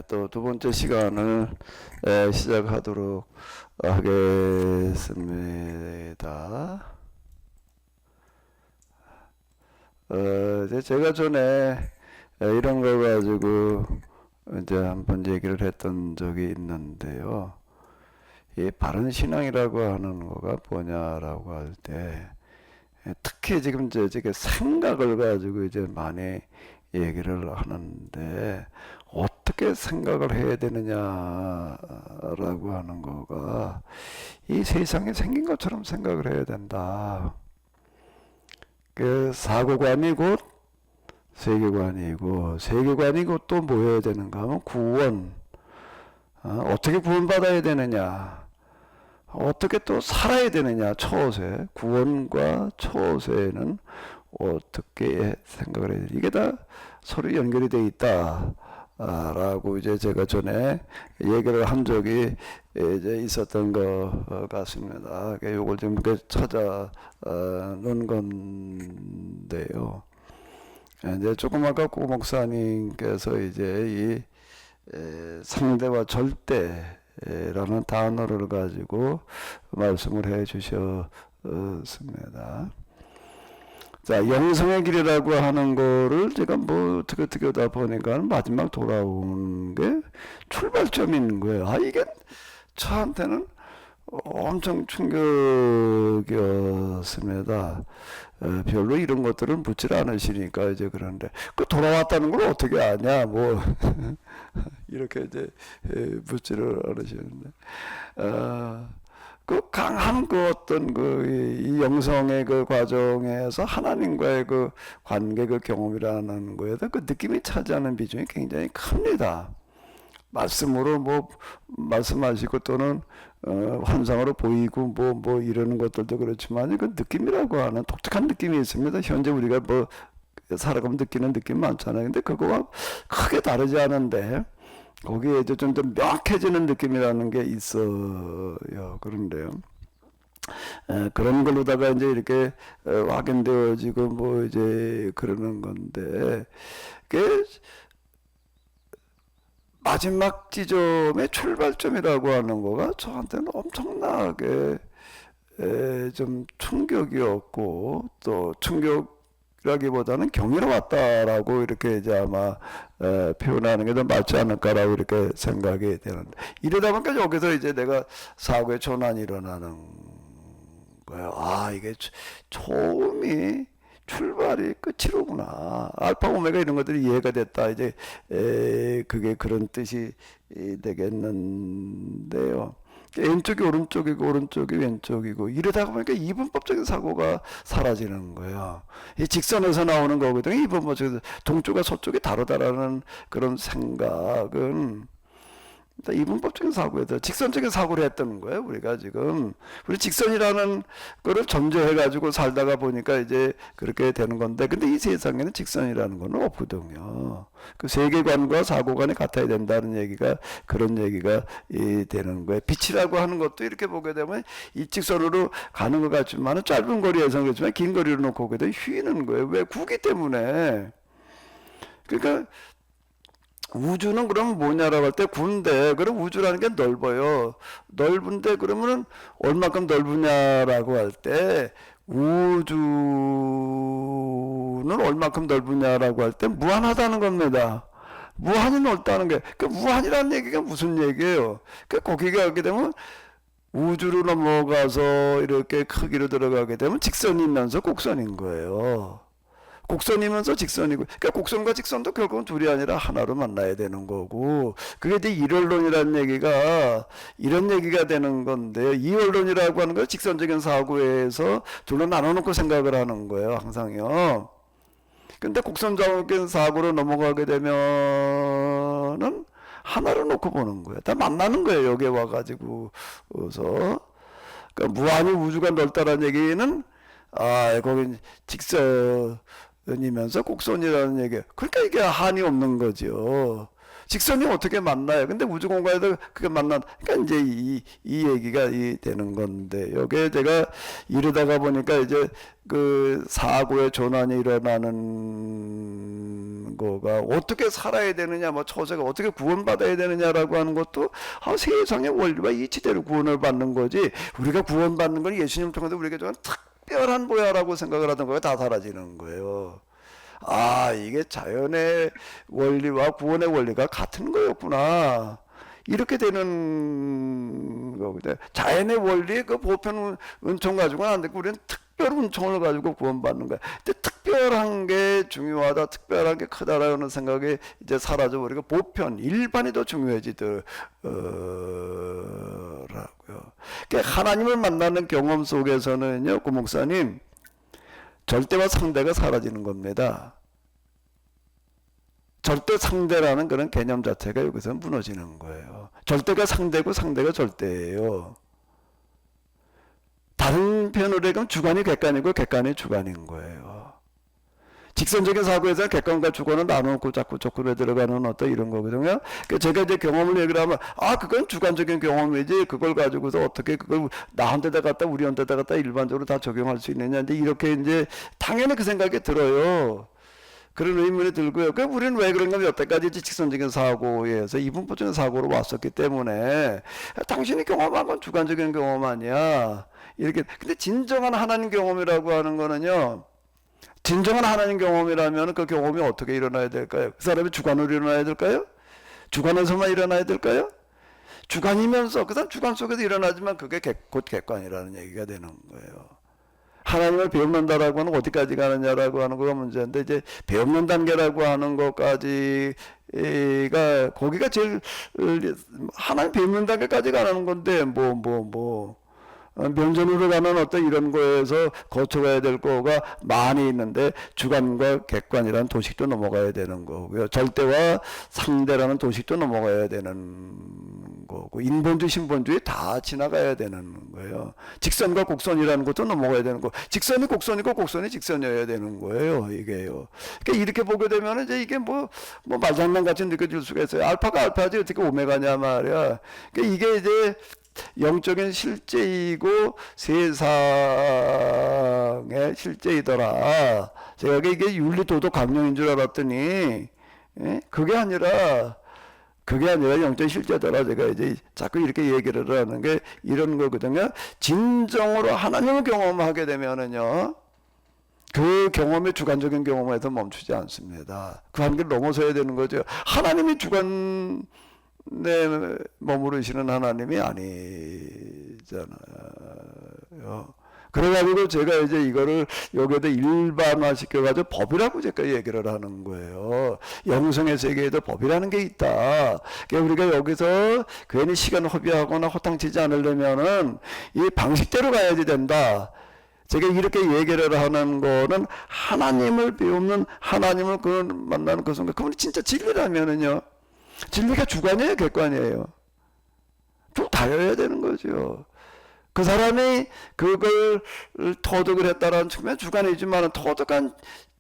또 두 번째 시간을 시작하도록 하겠습니다. 이제 제가 전에 이런 거 가지고 이제 한번 얘기를 했던 적이 있는데요. 이 바른 신앙이라고 하는 거가 뭐냐라고 할 때, 특히 지금 이제 생각을 가지고 이제 많이 얘기를 하는데, 어떻게 생각을 해야 되느냐라고 하는 거가 이 세상에 생긴 것처럼 생각을 해야 된다. 그 사고관이 곧 세계관이고, 세계관이 곧 또 뭐 해야 되는가 하면 구원. 어떻게 구원받아야 되느냐, 어떻게 또 살아야 되느냐, 처세, 구원과 처세는 어떻게 생각을 해야 되냐, 이게 다 서로 연결이 돼 있다. 라고 이제 제가 전에 얘기를 한 적이 이제 있었던 것 같습니다. 요걸 좀 찾아 놓은 건데요. 이제 조금 아까 고 목사님께서 이제 이 상대와 절대라는 단어를 가지고 말씀을 해 주셨습니다. 자, 영성의 길이라고 하는 거를 제가 뭐 어떻게 하다 보니까 마지막 돌아온 게 출발점인 거예요. 이게 저한테는 엄청 충격이었습니다. 별로 이런 것들을 묻질 않으시니까 이제. 그런데 그 돌아왔다는 걸 어떻게 아냐, 뭐 이렇게 이제 묻지를 않으시는데, 그 강한 그 어떤 이 영성의 그 과정에서 하나님과의 그 관계, 그 경험이라는 거에서 그 느낌이 차지하는 비중이 굉장히 큽니다. 말씀으로 뭐 말씀하시고 또는 환상으로 보이고 뭐 이러는 것들도 그렇지만, 그 느낌이라고 하는 독특한 느낌이 있습니다. 현재 우리가 뭐 살아가면 느끼는 느낌 많잖아요. 근데 그거와 크게 다르지 않은데, 거기에 이제 좀 더 명확해지는 느낌이라는 게 있어요. 그런데요, 그런 걸로다가 이제 이렇게 확인되어지고 뭐 이제 그러는 건데, 그 마지막 지점의 출발점이라고 하는 거가 저한테는 엄청나게 좀 충격이었고, 또 충격이라기보다는 경이로웠다라고 이렇게 이제 아마 표현하는 게 더 맞지 않을까라고 이렇게 생각이 되는데, 이러다 보니까 여기서 이제 내가 사고의 전환이 일어나는 거예요. 이게 처음이 출발이 끝이로구나. 알파 오메가 이런 것들이 이해가 됐다. 이제 그게 그런 뜻이 되겠는데요. 왼쪽이 오른쪽이고 오른쪽이 왼쪽이고 이러다 보니까 이분법적인 사고가 사라지는 거예요. 이 직선에서 나오는 거거든요. 이분법적인 동쪽과 서쪽이 다르다라는 그런 생각은 이분법적인 사고에서 직선적인 사고를 했던 거예요. 우리가 지금 우리 직선이라는 거를 전제해 가지고 살다가 보니까 이제 그렇게 되는 건데, 근데 이 세상에는 직선이라는 거는 없거든요. 그 세계관과 사고관이 같아야 된다는 얘기가, 그런 얘기가 되는 거예요. 빛이라고 하는 것도 이렇게 보게 되면 일직선으로 가는 것 같지만, 짧은 거리에서는 그렇지만 긴 거리를 놓고 보게 되면 휘는 거예요. 왜? 구기 때문에. 그러니까 우주는 그럼 뭐냐라고 할 때, 군데 그럼 우주라는 게 넓어요. 넓은데 그러면은 얼마큼 넓으냐라고 할 때, 우주는 얼마큼 넓으냐라고 할 때 무한하다는 겁니다. 무한이 넓다는 게, 그 무한이라는 얘기가 무슨 얘기예요? 그 거기가 가게 되면 우주로 넘어가서 이렇게 크기로 들어가게 되면 직선이면서 곡선인 거예요. 곡선이면서 직선이고, 그러니까 곡선과 직선도 결국은 둘이 아니라 하나로 만나야 되는 거고, 그게 이제 일원론이라는 얘기가 이런 얘기가 되는 건데요. 이원론이라고 하는 건 직선적인 사고에서 둘로 나눠놓고 생각을 하는 거예요, 항상요. 근데 곡선적인 사고로 넘어가게 되면은 하나로 놓고 보는 거예요. 다 만나는 거예요, 여기에 와가지고서. 그러니까 무한히 우주가 넓다라는 얘기는, 거기 직선이면서 곡선이라는 얘기. 그러니까 이게 한이 없는 거죠. 직선이 어떻게 만나요? 근데 우주 공간에도 그게 그러니까 이제 이 얘기가 되는 건데, 여기에 제가 이러다가 보니까 이제 그 사고의 전환이 일어나는 거가 어떻게 살아야 되느냐, 뭐 처세가 어떻게 구원받아야 되느냐라고 하는 것도 세상의 원리와 이치대로 구원을 받는 거지, 우리가 구원받는 건 예수님 통해서 우리에게 좀 특별한 보야라고 생각을 하던 거가 다 사라지는 거예요. 아, 이게 자연의 원리와 구원의 원리가 같은 거였구나. 이렇게 되는 거거든요. 자연의 원리, 그 보편 은총 가지고는 안 되고, 우리는 특별 은총을 가지고 구원받는 거야. 근데 특별한 게 중요하다, 특별한 게 크다라는 생각이 이제 사라져버리고, 보편, 일반이 더 중요해지더라고요. 그러니까 하나님을 만나는 경험 속에서는요, 고 목사님, 절대와 상대가 사라지는 겁니다. 절대 상대라는 그런 개념 자체가 여기서 무너지는 거예요. 절대가 상대고 상대가 절대예요. 다른 편으로 얘기하면 주관이 객관이고 객관이 주관인 거예요. 직선적인 사고에서는 객관과 주관을 나눠놓고 자꾸 조건에 들어가는 어떤 이런 거거든요. 그러니까 제가 이제 경험을 얘기를 하면, 그건 주관적인 경험이지, 그걸 가지고서 어떻게 그걸 나한테다 갖다 우리한테다 갖다 일반적으로 다 적용할 수 있느냐. 근데 이렇게 이제 당연히 그 생각이 들어요. 그런 의문이 들고요. 그 우리는 왜 그런가 하면 여태까지 직선적인 사고에 의해서 이분법적인 사고로 왔었기 때문에, 당신이 경험한 건 주관적인 경험 아니야, 이렇게. 근데 진정한 하나님 경험이라고 하는 거는요, 진정한 하나님 경험이라면 그 경험이 어떻게 일어나야 될까요? 그 사람이 주관으로 일어나야 될까요? 주관에서만 일어나야 될까요? 주관이면서 그 사람 주관 속에서 일어나지만 그게 곧 객관이라는 얘기가 되는 거예요. 하나님을 배움는다라고 하는 어디까지 가느냐라고 하는 거가 문제인데, 이제 배움는 단계라고 하는 것까지가 거기가 제일 하나님 배움는 단계까지 가는 건데, 면전으로 가는 어떤 이런 거에서 거쳐가야 될 거가 많이 있는데, 주관과 객관이라는 도식도 넘어가야 되는 거고요. 절대와 상대라는 도식도 넘어가야 되는 거고, 인본주의, 신본주의 다 지나가야 되는 거예요. 직선과 곡선이라는 것도 넘어가야 되는 거. 직선이 곡선이고 곡선이 직선이어야 되는 거예요, 이게요. 그러니까 이렇게 보게 되면 이제 이게 말장난 같이 느껴질 수가 있어요. 알파가 알파지 어떻게 오메가냐 말이야. 그러니까 이게 이제 영적인 실제이고 세상의 실제이더라. 제가 이게 윤리도덕 강령인 줄 알았더니, 그게 아니라 영적인 실제더라. 제가 이제 자꾸 이렇게 얘기를 하는 게 이런 거거든요. 진정으로 하나님을 경험하게 되면은요, 그 경험이 주관적인 경험에서 멈추지 않습니다. 그 한계를 넘어서야 되는 거죠. 하나님이 주관 머무르시는 하나님이 아니잖아요. 그래가지고 제가 이제 이거를 여기에다 일반화시켜가지고 법이라고 제가 얘기를 하는 거예요. 영성의 세계에도 법이라는 게 있다. 그러니까 우리가 여기서 괜히 시간 허비하거나 허탕치지 않으려면은 이 방식대로 가야지 된다. 제가 이렇게 얘기를 하는 거는 하나님을 배우는, 하나님을 만나는 그 순간, 그분이 진짜 진리라면은요, 진리가 주관이에요, 객관이에요? 좀 다여야 되는 거죠. 그 사람이 그걸 터득을 했다라는 측면 주관이지만, 터득한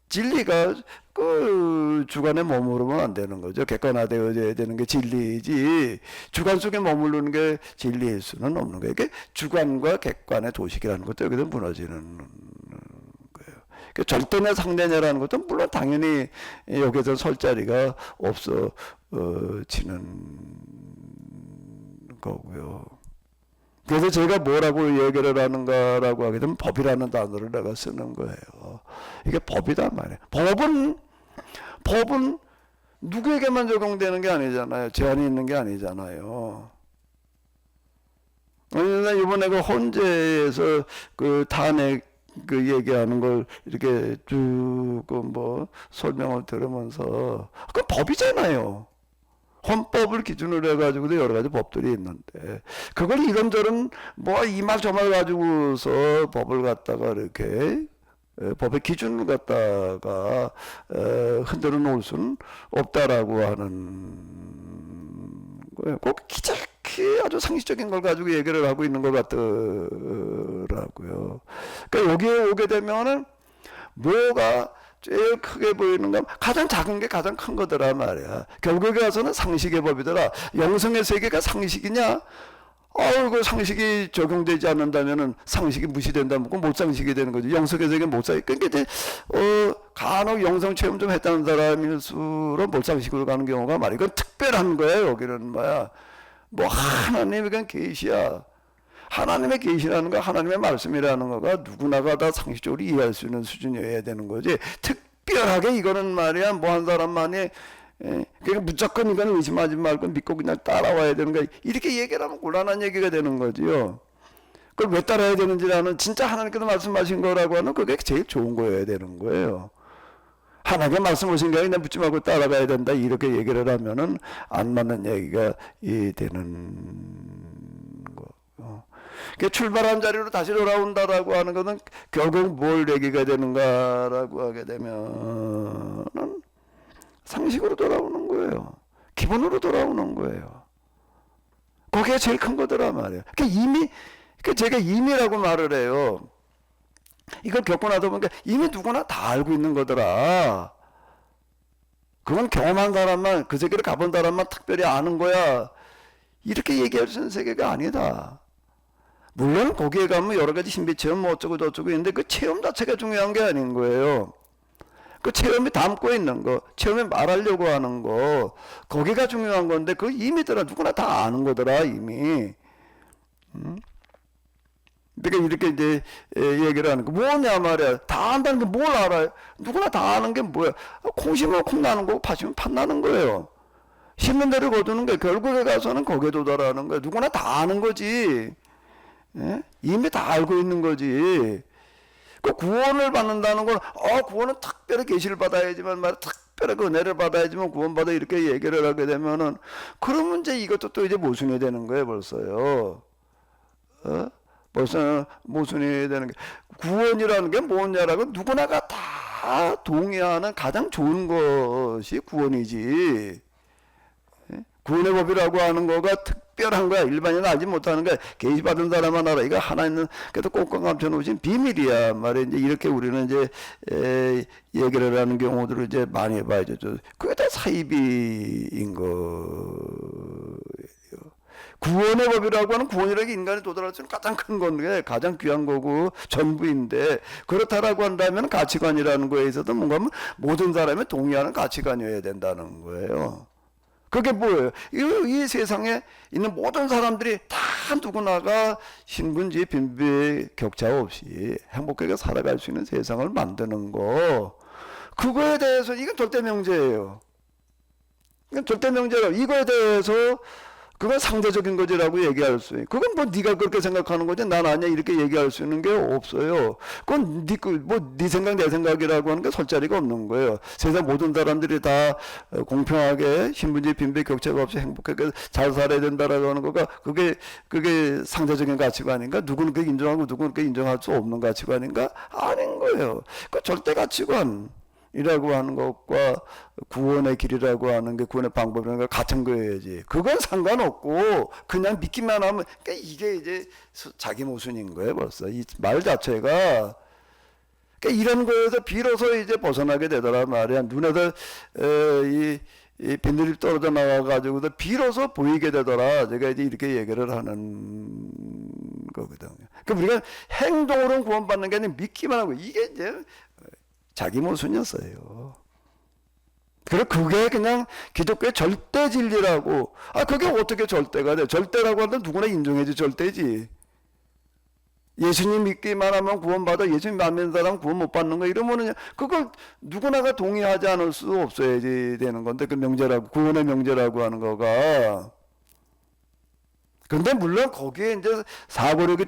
진리가 그 주관에 머무르면 안 되는 거죠. 객관화되어야 되는 게 진리이지, 주관 속에 머무르는 게 진리일 수는 없는 거예요. 이게 주관과 객관의 도식이라는 것도 여기서 무너지는 거예요. 절대냐 상대냐라는 것도 물론 당연히 여기서 설 자리가 없어지는 거고요. 그래서 제가 뭐라고 얘기를 하는가라고 하게 되면 법이라는 단어를 내가 쓰는 거예요. 이게 법이단 말이에요. 법은 누구에게만 적용되는 게 아니잖아요. 제한이 있는 게 아니잖아요. 이번에 그 헌재에서 그 탄핵 그 얘기하는 걸 이렇게 쭉 설명을 들으면서, 그 법이잖아요. 헌법을 기준으로 해가지고도 여러 가지 법들이 있는데, 그걸 이런저런 이 말 저 말 가지고서 법을 갖다가 이렇게 법의 기준을 갖다가 흔들어 놓을 수는 없다라고 하는 거예요. 꼭 기적히 아주 상식적인 걸 가지고 얘기를 하고 있는 것 같더라고요. 그러니까 여기에 오게 되면은 뭐가 제일 크게 보이는 건 가장 작은 게 가장 큰 거더라 말이야. 결국에 가서는 상식의 법이더라. 영성의 세계가 상식이냐? 그 상식이 적용되지 않는다면은 상식이 무시된다면 못 상식이 되는 거지. 영성의 세계 못 상식. 그러니까 이제 간혹 영성 체험 좀 했다는 사람일수록 못 상식으로 가는 경우가 많아. 이건 특별한 거예요. 여기는 뭐야? 뭐 하나님의 그냥 계시야. 하나님의 계시라는 거, 하나님의 말씀이라는 거가 누구나가 다 상식적으로 이해할 수 있는 수준이어야 되는 거지. 특별하게 이거는 말이야, 뭐 한 사람만이, 그러니까 무조건 이거는 의심하지 말고 믿고 그냥 따라와야 되는 거야. 이렇게 얘기를 하면 곤란한 얘기가 되는 거지요. 그걸 왜 따라야 되는지라는, 진짜 하나님께서 말씀하신 거라고 하는 그게 제일 좋은 거여야 되는 거예요. 하나님의 말씀하신 게 아니라 묻지 말고 따라가야 된다. 이렇게 얘기를 하면은 안 맞는 얘기가 되는 거. 출발한 자리로 다시 돌아온다라고 하는 것은 결국 뭘 얘기가 되는가라고 하게 되면은 상식으로 돌아오는 거예요. 기본으로 돌아오는 거예요. 그게 제일 큰 거더라 말이에요. 제가 임의라고 말을 해요. 이걸 겪고 나다 보니까 이미 누구나 다 알고 있는 거더라. 그건 경험한 사람만, 그 세계를 가본 사람만 특별히 아는 거야. 이렇게 얘기할 수 있는 세계가 아니다. 물론 거기에 가면 여러 가지 신비 체험 뭐 어쩌고 저쩌고 있는데 그 체험 자체가 중요한 게 아닌 거예요. 그 체험이 담고 있는 거, 체험이 말하려고 하는 거, 거기가 중요한 건데 그 이미더라. 누구나 다 아는 거더라 이미. 그러니까 이렇게 이제 얘기를 하는 거 뭐냐 말이야. 다 안다는 게 뭘 알아요? 누구나 다 아는 게 뭐야? 콩 심으면 콩 나는 거고 팥 심으면 팥 나는 거예요. 심는 대로 거두는 거예요. 결국에 가서는 거기에 도달하는 거예요. 누구나 다 아는 거지. 예? 이미 다 알고 있는 거지. 그 구원을 받는다는 건 구원은 특별히 계시를 받아야지만 말이야. 특별히 그 은혜를 받아야지만 구원받아 이렇게 얘기를 하게 되면은 그러면 이제 이것도 또 이제 모순이 되는 거예요 벌써요. 벌써 모순이 되는 게 구원이라는 게 뭐냐라고 누구나가 다 동의하는 가장 좋은 것이 구원이지. 구원의 법이라고 하는 거가 특별한 거야. 일반인은 알지 못하는 거야. 계시받은 사람만 알아. 이거 하나님은 그래도 꽁꽁 감춰놓으신 비밀이야. 말이야. 이제 이렇게 우리는 이제 얘기를 하는 경우들을 이제 많이 봐야죠. 그게 다 사이비인 거예요. 구원의 법이라고 하는 구원이라는 게 인간이 도달할 수 있는 가장 큰 건데 가장 귀한 거고 전부인데 그렇다라고 한다면 가치관이라는 거에 있어서 뭔가 모든 사람이 동의하는 가치관이어야 된다는 거예요. 그게 뭐예요? 이 세상에 있는 모든 사람들이 다 누구나가 신분지 빈부의 격차 없이 행복하게 살아갈 수 있는 세상을 만드는 거. 그거에 대해서 이건 절대 명제예요. 이건 절대 명제라고. 이거에 대해서 그건 상대적인 거지라고 얘기할 수 있어요. 그건 뭐 네가 그렇게 생각하는 거지 난 아니야 이렇게 얘기할 수 있는 게 없어요. 그건 네 생각 내 생각이라고 하는 게 설 자리가 없는 거예요. 세상 모든 사람들이 다 공평하게 신분지 빈부의 격차가 없이 행복하게 잘 살아야 된다라고 하는 거가 그게 상대적인 가치관인가? 누구는 그게 인정하고 누구는 그게 인정할 수 없는 가치관인가? 아닌 거예요. 그 절대 가치관. 이라고 하는 것과 구원의 길이라고 하는 게 구원의 방법이라는 게 같은 거여야지. 그건 상관없고 그냥 믿기만 하면 그러니까 이게 이제 자기 모순인 거예요. 벌써 이 말 자체가 그러니까 이런 거에서 비로소 이제 벗어나게 되더라 말이야. 눈에서 이 비늘이 떨어져 나와가지고도 비로소 보이게 되더라. 제가 이제 이렇게 얘기를 하는 거거든요. 그러니까 우리가 행동으로는 구원받는 게 아니라 믿기만 하고 이게 이제 자기 모순이었어요. 그래 그게 그냥 기독교의 절대 진리라고. 그게 어떻게 절대가 돼? 절대라고 하면 누구나 인정해지 절대지. 예수님 믿기만 하면 구원받아. 예수님 안 믿는 사람 구원 못 받는 거 이러면은 그걸 누구나가 동의하지 않을 수 없어야지 되는 건데 그 명제라고 구원의 명제라고 하는 거가. 근데 물론 거기에 이제 사고력이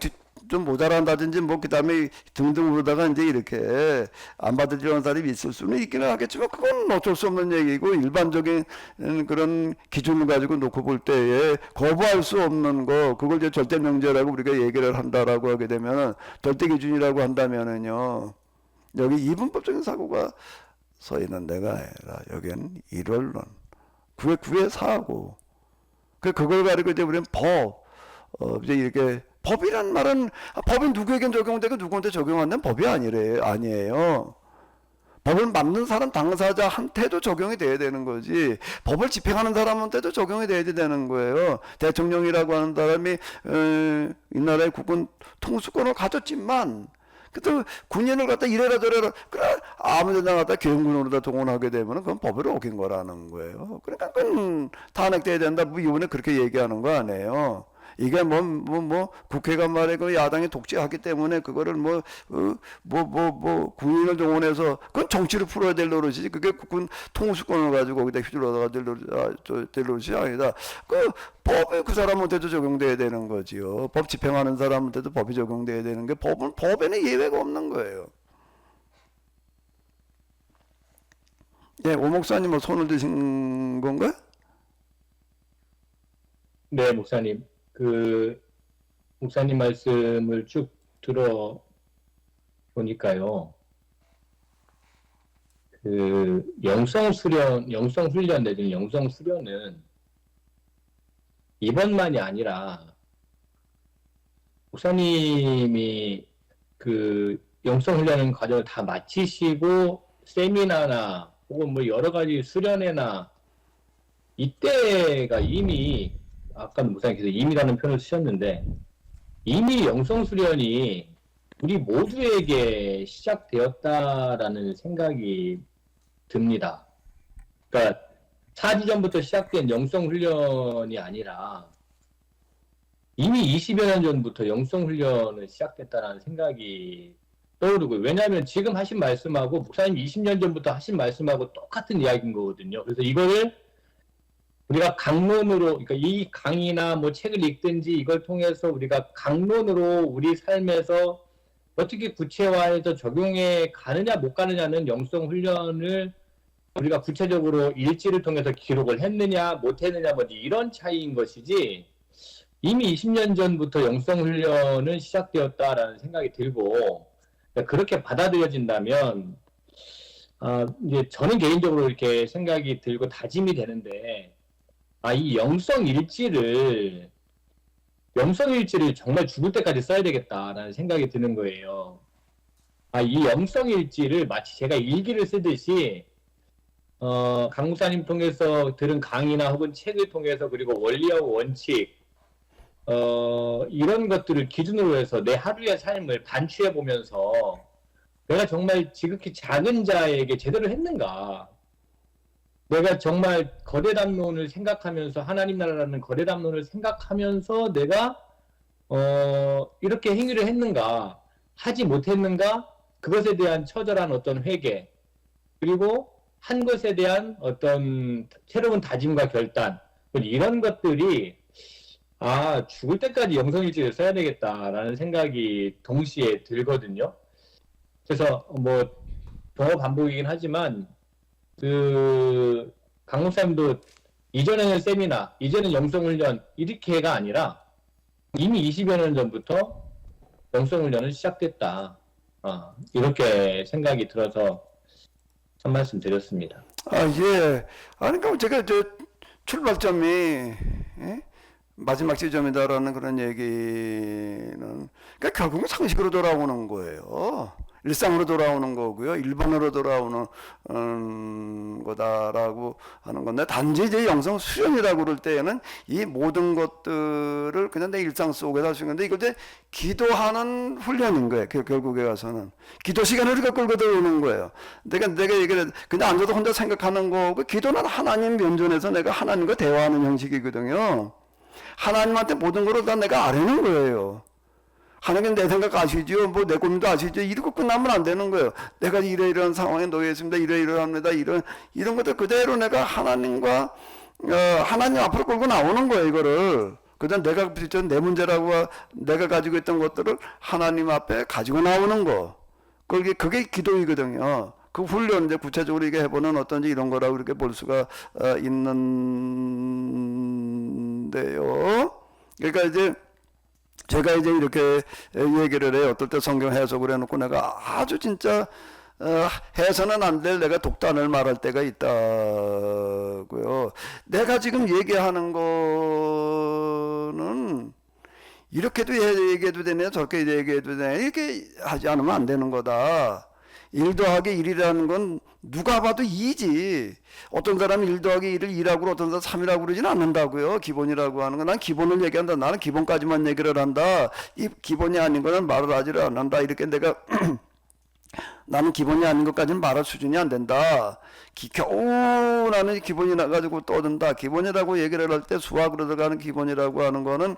좀 모자란다든지 뭐 그다음에 등등 그러다가 이제 이렇게 안 받아들이는 사람이 있을 수는 있기는 하겠지만 그건 어쩔 수 없는 얘기고 일반적인 그런 기준을 가지고 놓고 볼 때에 거부할 수 없는 거 그걸 이제 절대 명제라고 우리가 얘기를 한다라고 하게 되면은 절대 기준이라고 한다면은요 여기 이분법적인 사고가 서 있는 데가 아니라 여기는 일원론 구의 사고 그걸 가지고 이제 우리는 이제 이렇게 법이란 말은 법이 누구에겐 적용되고 누구한테 적용 안 되는 법이 아니에요. 법을 만든 사람 당사자한테도 적용이 돼야 되는 거지. 법을 집행하는 사람한테도 적용이 돼야 되는 거예요. 대통령이라고 하는 사람이 이 나라의 국군 통수권을 가졌지만 그래도 군인을 갖다 이래라 저래라 그래 아무데나 갖다 계엄군으로다 동원하게 되면은 그건 법을 어긴 거라는 거예요. 그러니까 그건 탄핵돼야 된다. 뭐 이번에 그렇게 얘기하는 거 아니에요. 이게 국회가 말해 그 야당이 독재하기 때문에 그거를 국민을 동원해서 그건 정치를 풀어야 될 노릇이지. 그게 국군 통수권을 가지고 거기다 휘둘러다가 될 노릇이 아니다. 그 법이 그 사람한테도 적용돼야 되는 거지요. 법 집행하는 사람한테도 법이 적용돼야 되는 게 법에는 예외가 없는 거예요. 예, 오 목사님 뭐 손을 드신 건가요? 네, 목사님. 목사님 말씀을 쭉 들어 보니까요. 영성훈련 내지는 영성수련은 이번만이 아니라 목사님이 영성훈련 과정을 다 마치시고 세미나나 혹은 뭐 여러 가지 수련회나 이때가 이미 아까는 목사님께서 이미라는 표현을 쓰셨는데 이미 영성수련이 우리 모두에게 시작되었다라는 생각이 듭니다. 그러니까 사지전부터 시작된 영성훈련이 아니라 이미 20여 년 전부터 영성훈련은 시작됐다라는 생각이 떠오르고 왜냐하면 지금 하신 말씀하고 목사님 20년 전부터 하신 말씀하고 똑같은 이야기인 거거든요. 그래서 이거를 우리가 강론으로, 그러니까 이 강의나 뭐 책을 읽든지 이걸 통해서 우리가 강론으로 우리 삶에서 어떻게 구체화해서 적용해 가느냐 못 가느냐는 영성 훈련을 우리가 구체적으로 일지를 통해서 기록을 했느냐 못 했느냐 뭐 이런 차이인 것이지 이미 20년 전부터 영성 훈련은 시작되었다라는 생각이 들고 그렇게 받아들여진다면 이제 저는 개인적으로 이렇게 생각이 들고 다짐이 되는데 이 영성일지를 정말 죽을 때까지 써야 되겠다라는 생각이 드는 거예요. 이 영성일지를 마치 제가 일기를 쓰듯이 강 목사님 통해서 들은 강의나 혹은 책을 통해서 그리고 원리하고 원칙 이런 것들을 기준으로 해서 내 하루의 삶을 반추해 보면서 내가 정말 지극히 작은 자에게 제대로 했는가, 내가 정말 거대 담론을 생각하면서 하나님 나라라는 거대 담론을 생각하면서 내가 이렇게 행위를 했는가, 하지 못했는가, 그것에 대한 처절한 어떤 회개, 그리고 한 것에 대한 어떤 새로운 다짐과 결단, 이런 것들이 죽을 때까지 영성일지를 써야 되겠다라는 생각이 동시에 들거든요. 그래서 더 반복이긴 하지만 강 목사님도 이전에는 세미나, 이제는 영성훈련 이렇게가 아니라 이미 20여 년 전부터 영성훈련은 시작됐다. 이렇게 생각이 들어서 한 말씀 드렸습니다. 예. 그러니까 제가 출발점이 마지막 지점이다라는 그런 얘기는 그러니까 결국은 상식으로 돌아오는 거예요. 일상으로 돌아오는 거고요. 일반으로 돌아오는 거다라고 하는 건데 단지 이제 영성 수련이라고 그럴 때에는 이 모든 것들을 그냥 내 일상 속에서 할 수 있는데 이걸 이제 기도하는 훈련인 거예요. 결국에 가서는 기도 시간을 우리가 끌고 들어오는 거예요. 내가 얘기를 그냥 앉아서 혼자 생각하는 거고 기도는 하나님 면전에서 내가 하나님과 대화하는 형식이거든요. 하나님한테 모든 걸 다 내가 아뢰는 거예요. 하나님 내 생각 아시죠? 뭐 내 고민도 아시죠? 이러고 끝나면 안 되는 거예요. 내가 이러이러한 상황에 놓여 있습니다. 이러이러합니다. 이런 것들 그대로 내가 하나님과 하나님 앞으로 끌고 나오는 거예요. 이거를 그다음 내가 비전 내 문제라고 내가 가지고 있던 것들을 하나님 앞에 가지고 나오는 거. 그게 기도이거든요. 그 훈련 이제 구체적으로 이게 해보는 어떤지 이런 거라고 이렇게 볼 수가 있는데요. 그러니까 이제 제가 이제 이렇게 얘기를 해요. 어떨 때 성경 해석을 해놓고 내가 아주 진짜 해서는 안 될 내가 독단을 말할 때가 있다고요. 내가 지금 얘기하는 거는 이렇게도 얘기해도 되냐 저렇게 얘기해도 되냐 이렇게 하지 않으면 안 되는 거다. 1 더하기 1이라는 건 누가 봐도 2지. 어떤 사람은 1 더하기 1을 2라고 어떤 사람은 3이라고 그러지는 않는다고요. 기본이라고 하는 건. 난 기본을 얘기한다. 나는 기본까지만 얘기를 한다. 이 기본이 아닌 거는 말을 하지를 않는다. 이렇게 내가 나는 기본이 아닌 것까지는 말할 수준이 안 된다. 겨우 나는 기본이 나가지고 떠든다. 기본이라고 얘기를 할 때 수학으로 들어가는 기본이라고 하는 거는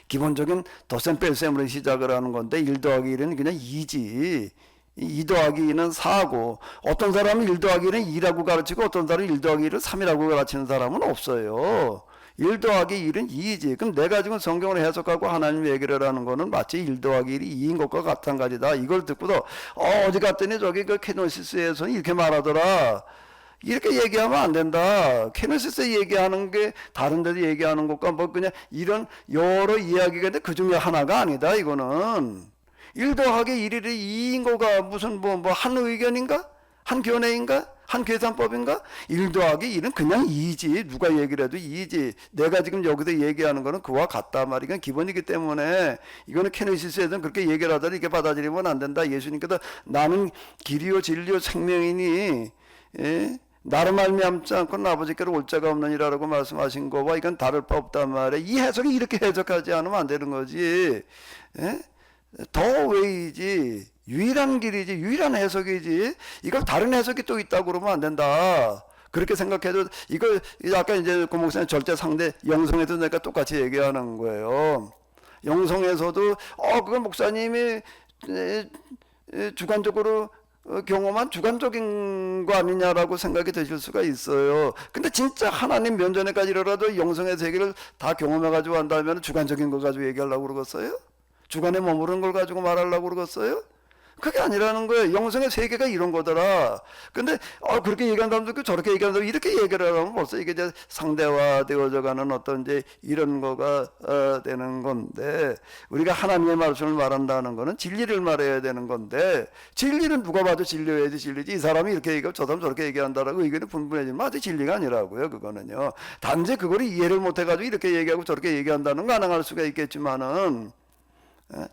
기본적인 덧셈 뺄셈으로 시작을 하는 건데 1 더하기 1은 그냥 2지. 2 더하기 2는 4고 어떤 사람은 1 더하기 1은 2라고 가르치고 어떤 사람은 1 더하기 1을 3이라고 가르치는 사람은 없어요. 1 더하기 1은 2이지. 그럼 내가 지금 성경을 해석하고 하나님 얘기를 하는 거는 마치 1 더하기 1이 2인 것과 마찬가지다. 이걸 듣고도 어디 갔더니 저기 그 케노시스에서는 이렇게 말하더라. 이렇게 얘기하면 안 된다. 케노시스 얘기하는 게 다른 데도 얘기하는 것과 뭐 그냥 이런 여러 이야기가 있는데 그 중에 하나가 아니다. 이거는 1 더하기 1이 2인 거가 무슨 뭐 한 의견인가? 한 견해인가? 한 계산법인가? 1 더하기 1은 그냥 2지. 누가 얘기를 해도 2지. 내가 지금 여기서 얘기하는 거는 그와 같다 말이야. 기본이기 때문에 이거는 케네시스에서는 그렇게 얘기를 하더니 이렇게 받아들이면 안 된다. 예수님께서 나는 길이요 진리요 생명이니 나를 말미암지 않고는 아버지께로 올 자가 없느니라고 말씀하신 거와 이건 다를 바 없단 말이야. 이 해석이 이렇게 해석하지 않으면 안 되는 거지. 더 웨이지. 유일한 길이지, 유일한 해석이지. 이걸 다른 해석이 또 있다고 그러면 안 된다. 그렇게 생각해도 이걸 아까 이제 고 목사님 절대 상대 영성에도 내가 똑같이 얘기하는 거예요. 영성에서도 그건 목사님이 주관적으로 경험한 주관적인 거 아니냐라고 생각이 드실 수가 있어요. 근데 진짜 하나님 면전에까지라도 영성의 세계를 다 경험해가지고 한다면 주관적인 거 가지고 얘기하려고 그러겠어요? 주관에 머무르는 걸 가지고 말하려고 그러겠어요? 그게 아니라는 거예요. 영성의 세계가 이런 거더라. 근데 그렇게 얘기한 사람도 있고 저렇게 얘기하는 사람도 이렇게 얘기를 하면 벌써 이게 이제 상대화되어져 가는 어떤 이제 이런 거가 되는 건데 우리가 하나님의 말씀을 말한다는 거는 진리를 말해야 되는 건데 진리는 누가 봐도 진리여야지 진리지. 이 사람이 이렇게 얘기하고 저 사람 저렇게 얘기한다라고 의견이 분분해지면 아주 진리가 아니라고요. 그거는요. 단지 그거를 이해를 못해가지고 이렇게 얘기하고 저렇게 얘기한다는 거 가능할 수가 있겠지만은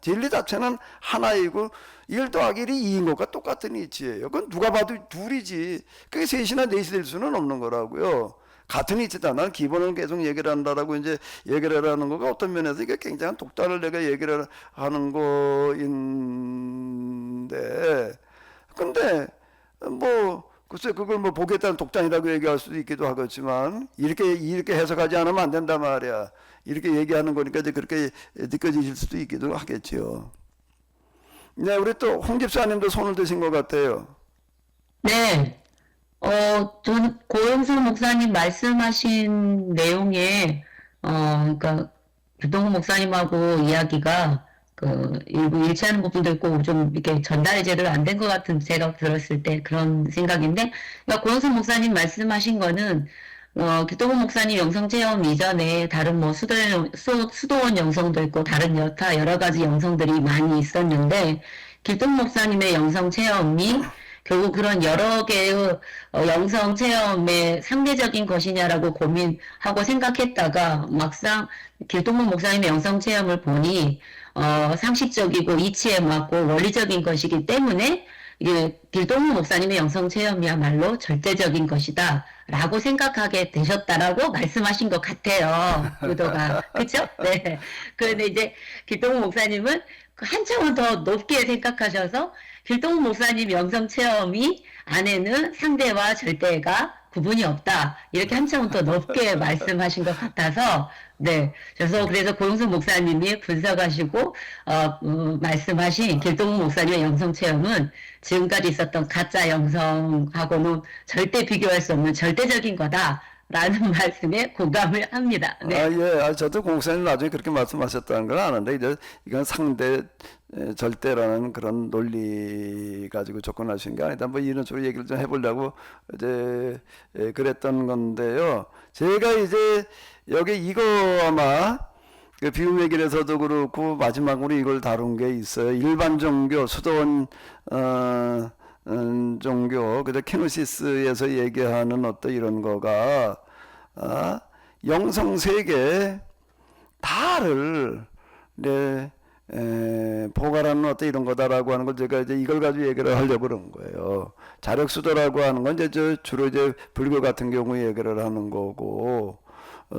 진리 자체는 하나이고 1 더하기 1이 2인 것과 똑같은 이치예요. 그건 누가 봐도 둘이지. 그게 셋이나 넷이 될 수는 없는 거라고요. 같은 이치다. 나는 기본을 계속 얘기를 한다라고 이제 얘기를 하는 거가 어떤 면에서 이게 굉장한 독다를 내가 얘기를 하는 거인데 근데 뭐 글쎄 그걸 뭐 보기에 따른 독단이라고 얘기할 수도 있기도 하겠지만 이렇게 해석하지 않으면 안 된단 말이야. 이렇게 얘기하는 거니까 이제 그렇게 느껴지실 수도 있기도 하겠죠. 네, 우리 또 홍 집사님도 손을 드신 것 같아요. 네, 저는 고영선 목사님 말씀하신 내용에, 그러니까 교동훈 목사님하고 이야기가 일부 일치하는 부분도 있고 좀 이렇게 전달이 제대로 안 된 것 같은 제가 들었을 때 그런 생각인데, 그러니까 고영선 목사님 말씀하신 거는 교동훈 목사님 영성 체험 이전에 다른 뭐 수도원 영성도 있고 다른 여러 가지 영성들이 많이 있었는데 길동 목사님의 영성 체험이 결국 그런 여러 개의 영성 체험의 상대적인 것이냐라고 고민하고 생각했다가 막상 길동문 목사님의 영성 체험을 보니 상식적이고 이치에 맞고 원리적인 것이기 때문에 이게 길동문 목사님의 영성 체험이야말로 절대적인 것이다 라고 생각하게 되셨다라고 말씀하신 것 같아요. 의도가. 그쵸? 네. 그런데 이제 길동문 목사님은 한참은 더 높게 생각하셔서 길동문 목사님 영성 체험이 안에는 상대와 절대가 구분이 없다. 이렇게 한참은 더 높게 말씀하신 것 같아서, 네. 그래서 고용선 목사님이 분석하시고, 말씀하신 길동문 목사님의 영성 체험은 지금까지 있었던 가짜 영성하고는 절대 비교할 수 없는 절대적인 거다. 라는 말씀에 공감을 합니다. 네. 예. 저도 공사님 나중에 그렇게 말씀하셨다는 건 아는데, 이건 상대, 절대라는 그런 논리 가지고 접근하신 게 아니다. 뭐 이런 식으로 얘기를 좀 해보려고 이제 그랬던 건데요. 제가 이제 여기 이거 아마 그 비움 얘기에서도 그렇고 마지막으로 이걸 다룬 게 있어요. 일반 종교, 수도원, 종교, 그저 케노시스에서 얘기하는 어떤 이런 거가 영성 세계 다를 포괄하는 어떤 이런 거다라고 하는 걸 제가 이제 이걸 가지고 얘기를 하려고 그런 거예요. 자력수도라고 하는 건 이제 주로 이제 불교 같은 경우 얘기를 하는 거고,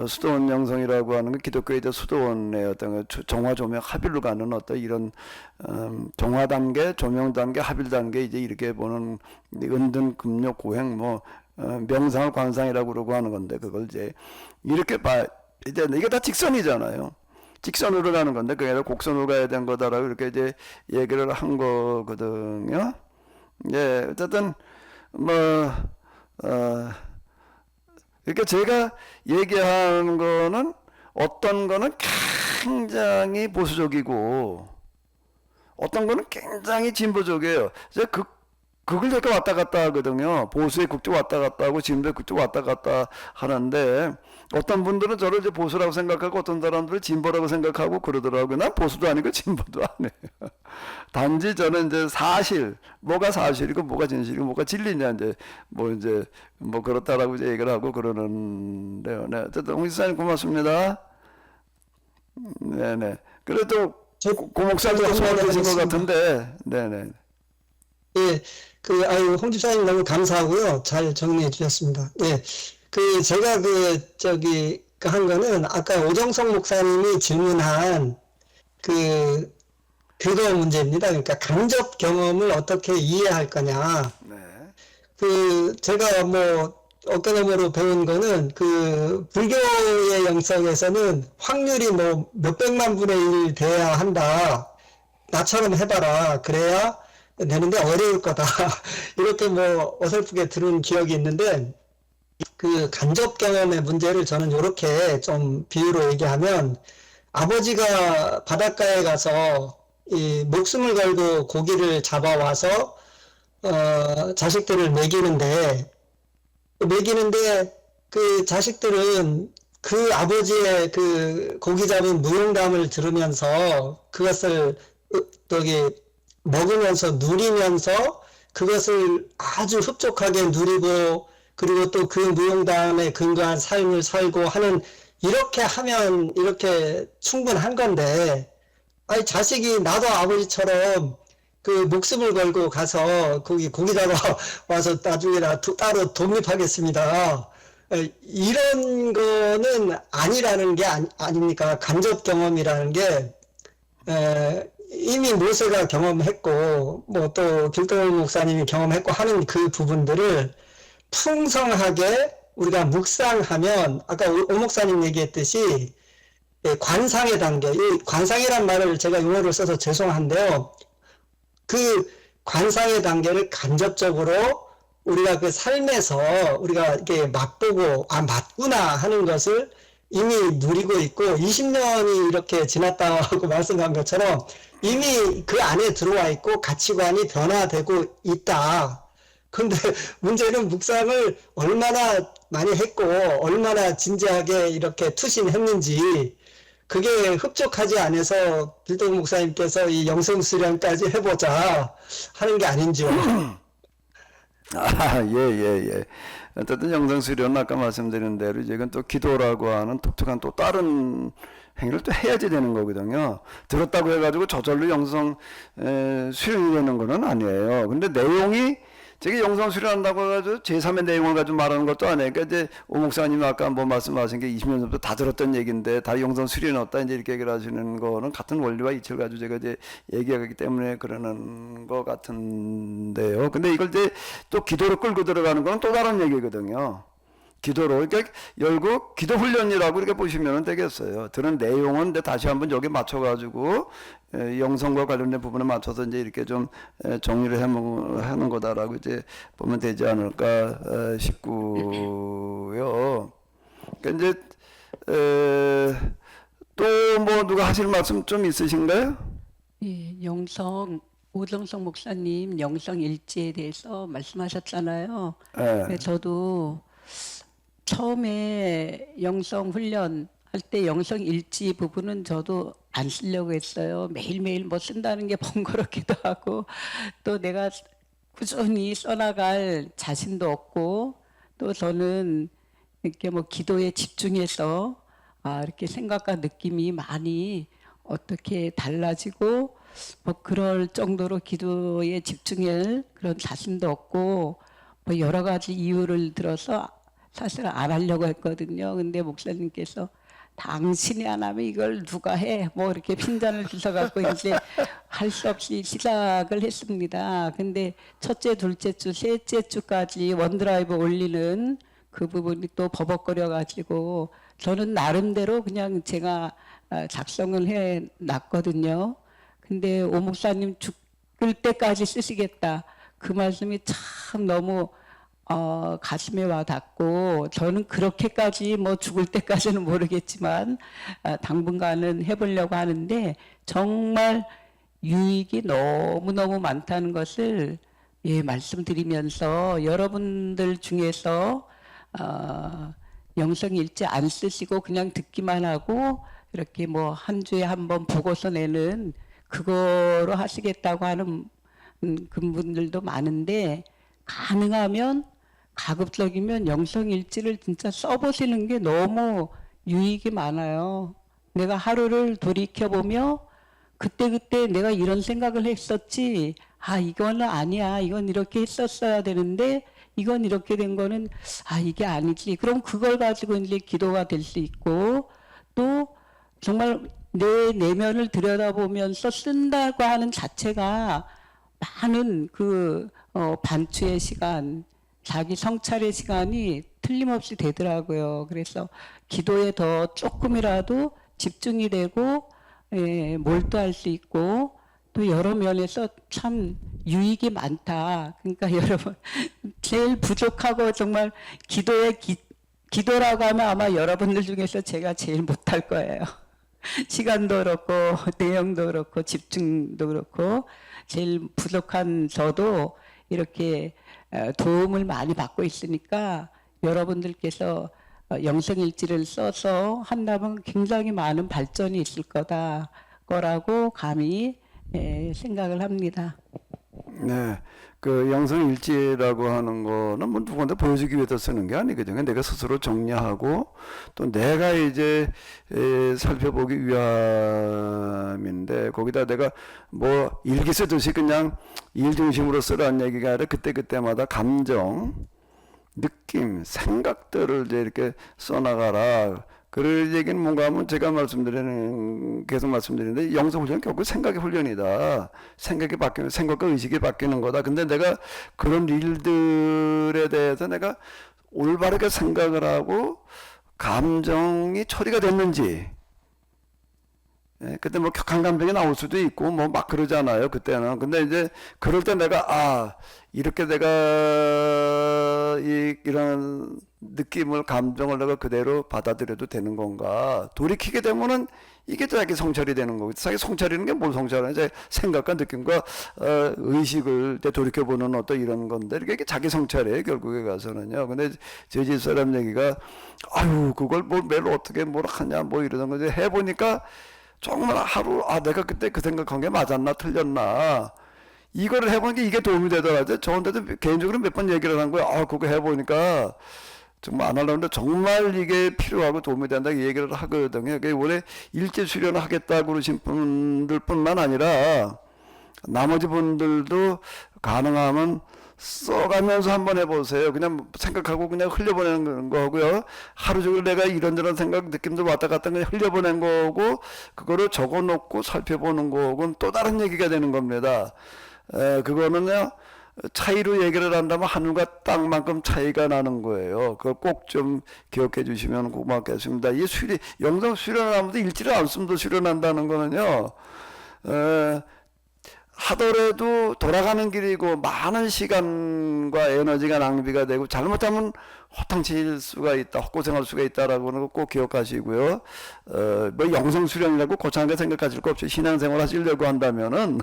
수도원 영성이라고 하는 건 기독교의 이제 수도원의 어떤 정화 조명 합일로 가는 어떤 이런 정화 단계, 조명 단계, 합일 단계 이제 이렇게 보는 은든 금욕 고행 뭐 명상을 관상이라고 그러고 하는 건데 그걸 이제 이렇게 봐 이제 이게 다 직선이잖아요. 직선으로 가는 건데 그게 아니라 곡선으로 가야 되는 거다라고 이렇게 이제 얘기를 한 거거든요. 예, 어쨌든 뭐 그러니까 제가 얘기하는 거는 어떤 거는 굉장히 보수적이고 어떤 거는 굉장히 진보적이에요. 제가 그걸 제가 왔다 갔다 하거든요. 보수의 국적 왔다 갔다 하고 진보의 국적 왔다 갔다 하는데 어떤 분들은 저를 이제 보수라고 생각하고 어떤 사람들은 진보라고 생각하고 그러더라고요. 난 보수도 아니고 진보도 아니에요. 단지 저는 이제 사실, 뭐가 사실이고 뭐가 진실이고 뭐가 진리냐 이제 뭐 그렇다라고 이제 얘기를 하고 그러는데요. 네, 어쨌든 홍 지사님 고맙습니다. 네네. 그래도 고목사님도 소원되신 것 같은데, 네네. 예, 홍 집사님 너무 감사하고요. 잘 정리해 주셨습니다. 예, 제가 한 거는 아까 오정석 목사님이 질문한 그거 문제입니다. 그러니까 간접 경험을 어떻게 이해할 거냐. 네. 제가 어깨너머로 배운 거는 불교의 영성에서는 확률이 몇백만 분의 1 돼야 한다. 나처럼 해봐라. 그래야 되는데 어려울 거다. 이렇게 어설프게 들은 기억이 있는데, 간접 경험의 문제를 저는 이렇게 좀 비유로 얘기하면, 아버지가 바닷가에 가서 이 목숨을 걸고 고기를 잡아와서, 자식들을 먹이는데 그 자식들은 그 아버지의 고기 잡은 무용담을 들으면서 그것을 먹으면서 누리면서 그것을 아주 흡족하게 누리고 그리고 또 그 무용담에 근거한 삶을 살고 하는 이렇게 하면 이렇게 충분한 건데 아니 자식이 나도 아버지처럼 목숨을 걸고 가서 고기 잡아 와서 나중에 따로 독립하겠습니다. 이런 거는 아니라는 게 아닙니까? 간접 경험이라는 게 이미 모세가 경험했고 또 길동호 목사님이 경험했고 하는 그 부분들을 풍성하게 우리가 묵상하면 아까 오 목사님 얘기했듯이 관상의 단계, 이 관상이란 말을 제가 용어를 써서 죄송한데요. 관상의 단계를 간접적으로 우리가 삶에서 우리가 이렇게 맛보고 맞구나 하는 것을 이미 누리고 있고 20년이 이렇게 지났다고 말씀한 것처럼 이미 그 안에 들어와 있고 가치관이 변화되고 있다. 근데 문제는 묵상을 얼마나 많이 했고 얼마나 진지하게 이렇게 투신했는지 그게 흡족하지 않아서 길동 목사님께서 이 영성수련까지 해보자 하는 게 아닌지요. 예. 어쨌든 영성수련은 아까 말씀드린 대로 이건 또 기도라고 하는 독특한 또 다른 행위를 또 해야지 되는 거거든요. 들었다고 해가지고 저절로 영성 수련이 되는 거는 아니에요. 근데 내용이 제가 영성 수련한다고 해가지고 제3의 내용을 가지고 말하는 것도 아니에요. 그러니까 이제 오 목사님이 아까 말씀하신 게 20년 전부터 다 들었던 얘기인데 다 영성 수련이 없다 이제 이렇게 얘기를 하시는 거는 같은 원리와 이치를 가지고 제가 이제 얘기하기 때문에 그러는 것 같은데요. 근데 이걸 이제 또 기도로 끌고 들어가는 건 또 다른 얘기거든요. 기도로 그러니까 결국 기도 훈련이라고 이렇게 보시면 되겠어요. 들은 내용은 근데 다시 한번 여기 맞춰가지고 영성과 관련된 부분에 맞춰서 이제 이렇게 좀 정리를 하는 거다라고 이제 보면 되지 않을까 싶고요. 그러니까 이제 또 뭐 누가 하실 말씀 좀 있으신가요? 예, 오정성 목사님 영성 일지에 대해서 말씀하셨잖아요. 네. 저도 처음에 영성 훈련 할 때 영성 일지 부분은 저도 안 쓰려고 했어요. 매일매일 뭐 쓴다는 게 번거롭기도 하고 또 내가 꾸준히 써나갈 자신도 없고 또 저는 이렇게 뭐 기도에 집중해서 이렇게 생각과 느낌이 많이 어떻게 달라지고 뭐 그럴 정도로 기도에 집중할 그런 자신도 없고 뭐 여러 가지 이유를 들어서 사실 안 하려고 했거든요. 근데 목사님께서 당신이 안 하면 이걸 누가 해? 뭐 이렇게 핀잔을 주셔갖고 이제 할 수 없이 시작을 했습니다. 근데 첫째, 둘째 주, 셋째 주까지 원드라이브 올리는 그 부분이 또 버벅거려가지고 저는 나름대로 그냥 제가 작성을 해 놨거든요. 근데 오 목사님 죽을 때까지 쓰시겠다. 그 말씀이 참 너무 가슴에 와 닿고 저는 그렇게까지 뭐 죽을 때까지는 모르겠지만 당분간은 해보려고 하는데 정말 유익이 너무너무 많다는 것을 말씀드리면서 여러분들 중에서 영성일지 안 쓰시고 그냥 듣기만 하고 이렇게 뭐 한 주에 한 번 보고서 내는 그거로 하시겠다고 하는 그분들도 많은데 가능하면 가급적이면 영성일지를 진짜 써보시는 게 너무 유익이 많아요. 내가 하루를 돌이켜보며 그때그때 내가 이런 생각을 했었지, 아, 이거는 아니야. 이건 이렇게 했었어야 되는데, 이건 이렇게 된 거는, 아, 이게 아니지. 그럼 그걸 가지고 이제 기도가 될 수 있고, 또 정말 내 내면을 들여다보면서 쓴다고 하는 자체가 많은 반추의 시간, 자기 성찰의 시간이 틀림없이 되더라고요. 그래서 기도에 더 조금이라도 집중이 되고 몰두할 수 있고 또 여러 면에서 참 유익이 많다. 그러니까 여러분 제일 부족하고 정말 기도라고 하면 아마 여러분들 중에서 제가 제일 못할 거예요. 시간도 그렇고 내용도 그렇고 집중도 그렇고 제일 부족한 저도 이렇게 도움을 많이 받고 있으니까 여러분들께서 영성일지를 써서 한다면 굉장히 많은 발전이 있을 거라고 감히 생각을 합니다. 네, 그 영성일지라고 하는 거는 뭐 누구한테 보여주기 위해서 쓰는 게 아니거든요. 내가 스스로 정리하고 또 내가 이제 살펴보기 위함인데 거기다 내가 뭐 일기 쓰듯이 그냥 일 중심으로 쓰라는 얘기가 아니라 그때그때마다 감정, 느낌, 생각들을 이제 이렇게 써나가라. 그 얘기는 뭔가 하면 제가 계속 말씀드리는데 영성훈련은 결국 생각의 훈련이다. 생각이 바뀌는, 생각과 의식이 바뀌는 거다. 근데 내가 그런 일들에 대해서 내가 올바르게 생각을 하고 감정이 처리가 됐는지, 그때 뭐 격한 감정이 나올 수도 있고 뭐 막 그러잖아요 그때는. 근데 이제 그럴 때 내가 이렇게 내가 이런 느낌을 감정을 내가 그대로 받아들여도 되는 건가 돌이키게 되면은 이게 자기 성찰이 되는 거고, 자기 성찰이라는 게 뭘 성찰하냐, 이제 생각과 느낌과 의식을 돌이켜보는 어떤 이런 건데 이게 자기 성찰이에요 결국에 가서는요. 근데 제 집사람 얘기가 그걸 뭘 매일 어떻게 뭘 하냐 뭐 이러는 거지. 해보니까 정말 하루 내가 그때 그 생각한 게 맞았나 틀렸나 이거를 해보니까 이게 도움이 되더라고요. 저한테도 개인적으로 몇 번 얘기를 한 거예요. 그거 해보니까 정말 안 하려는데 정말 이게 필요하고 도움이 된다 이 얘기를 하거든요. 원래 일제 수련을 하겠다고 그러신 분들뿐만 아니라 나머지 분들도 가능하면 써가면서 한번 해보세요. 그냥 생각하고 그냥 흘려보내는 거고요. 하루 종일 내가 이런저런 생각, 느낌들 왔다 갔다 그냥 흘려보낸 거고, 그거를 적어놓고 살펴보는 거고는 또 다른 얘기가 되는 겁니다. 그거는요, 차이로 얘기를 한다면 하늘과 땅만큼 차이가 나는 거예요. 그걸 꼭 좀 기억해 주시면 고맙겠습니다. 이 영성 수련을 하면서 일지를 안 쓰면서 수련한다는 거는요, 하더라도 돌아가는 길이고 많은 시간과 에너지가 낭비가 되고 잘못하면 허탕칠 수가 있다, 헛고생할 수가 있다라고 하는 거 꼭 기억하시고요. 뭐 영성 수련이라고 거창하게 생각하실 거 없이 신앙생활 하시려고 한다면은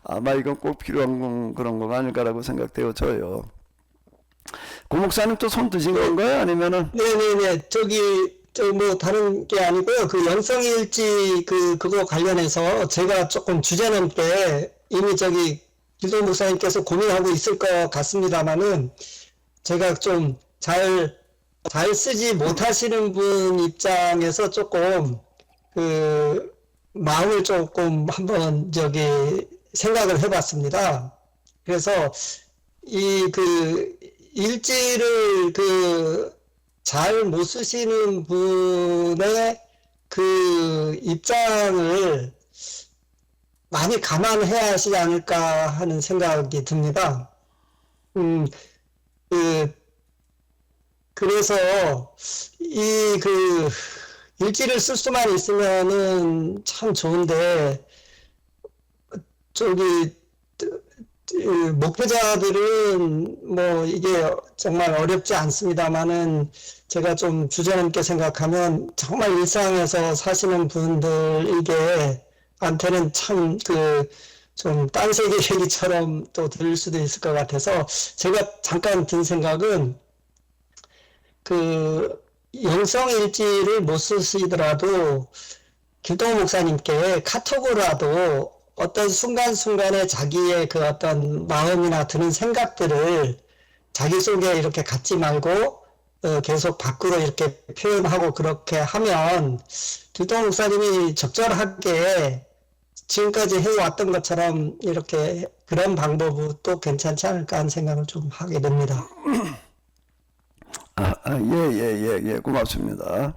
아마 이건 꼭 필요한 그런 거 아닐까라고 생각되어져요. 고 목사님 또 손 드신 건가요? 아니면은? 네네네. 뭐 다른 게 아니고요. 그 영성일지 그거 관련해서 제가 조금 주제넘게 이미 길동 목사님께서 고민하고 있을 것 같습니다만은 제가 좀 잘 쓰지 못하시는 분 입장에서 조금 마음을 조금 한번 생각을 해봤습니다. 그래서 이 일지를 잘 못 쓰시는 분의 입장을 많이 감안해야 하시지 않을까 하는 생각이 듭니다. 그래서 일지를 쓸 수만 있으면은 참 좋은데, 목표자들은 뭐 이게 정말 어렵지 않습니다만은, 제가 좀 주저넘게 생각하면 정말 일상에서 사시는 분들에게 한테는 참 좀 딴세계 얘기처럼 또 들릴 수도 있을 것 같아서, 제가 잠깐 든 생각은 영성일지를 못 쓰시더라도 김동호 목사님께 카톡으로라도 어떤 순간순간에 자기의 어떤 마음이나 드는 생각들을 자기 속에 이렇게 갖지 말고 계속 밖으로 이렇게 표현하고, 그렇게 하면 김동호 목사님이 적절하게 지금까지 해왔던 것처럼 이렇게 그런 방법도 괜찮지 않을까 하는 생각을 좀 하게 됩니다. 예, 고맙습니다.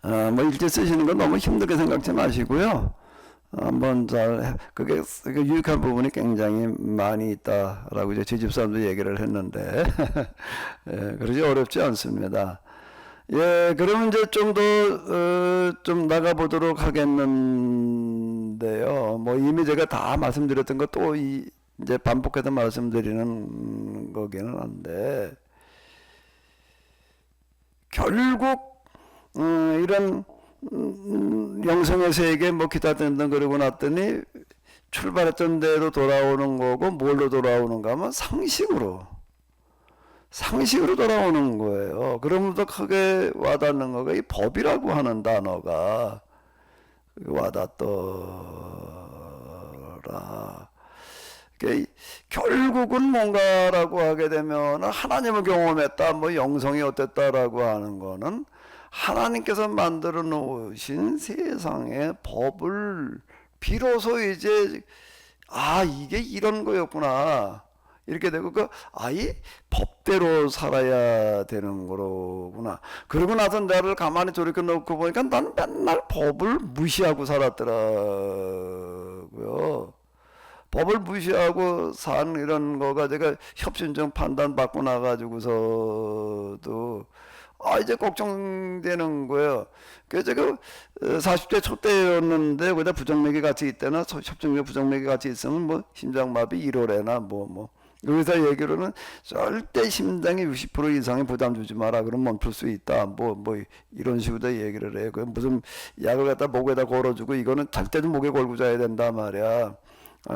뭐 일지 쓰시는 건 너무 힘들게 생각지 마시고요. 한번 그게 유익한 부분이 굉장히 많이 있다라고 이제 제 집사람도 얘기를 했는데, 예, 그러지 어렵지 않습니다. 예, 그러면 이제 좀 나가보도록 하겠는데요. 뭐 이미 제가 다 말씀드렸던 것 또 이제 반복해서 말씀드리는 거기는 한데, 결국 이런 영성의 세계 뭐 기타 등등 그러고 났더니 출발했던 데로 돌아오는 거고, 뭘로 돌아오는가 하면 상식으로 돌아오는 거예요. 그러면서 크게 와닿는 거가 이 법이라고 하는 단어가 와닿더라. 결국은 뭔가라고 하게 되면 하나님을 경험했다, 뭐 영성이 어땠다라고 하는 거는 하나님께서 만들어 놓으신 세상의 법을 비로소 이제 이게 이런 거였구나 이렇게 되고, 이 법대로 살아야 되는 거로구나. 그러고 나서 나를 가만히 돌이켜 놓고 보니까 난 맨날 법을 무시하고 살았더라고요. 법을 무시하고 산 이런 거가 제가 협신적 판단 받고 나가지고서도 이제 걱정되는 거예요. 그래서 제가 40대 초때였는데 거기다 부정맥이 같이 있대나 협정적 부정맥이 같이 있으면 뭐 심장마비 1월에나 뭐 의사 얘기로는 절대 심장이 60% 이상의 부담 주지 마라, 그럼 멈출 수 있다, 뭐 이런 식으로 얘기를 해요. 그 무슨 약을 갖다 목에다 걸어주고 이거는 잘 때도 목에 걸고 자야 된다 말이야.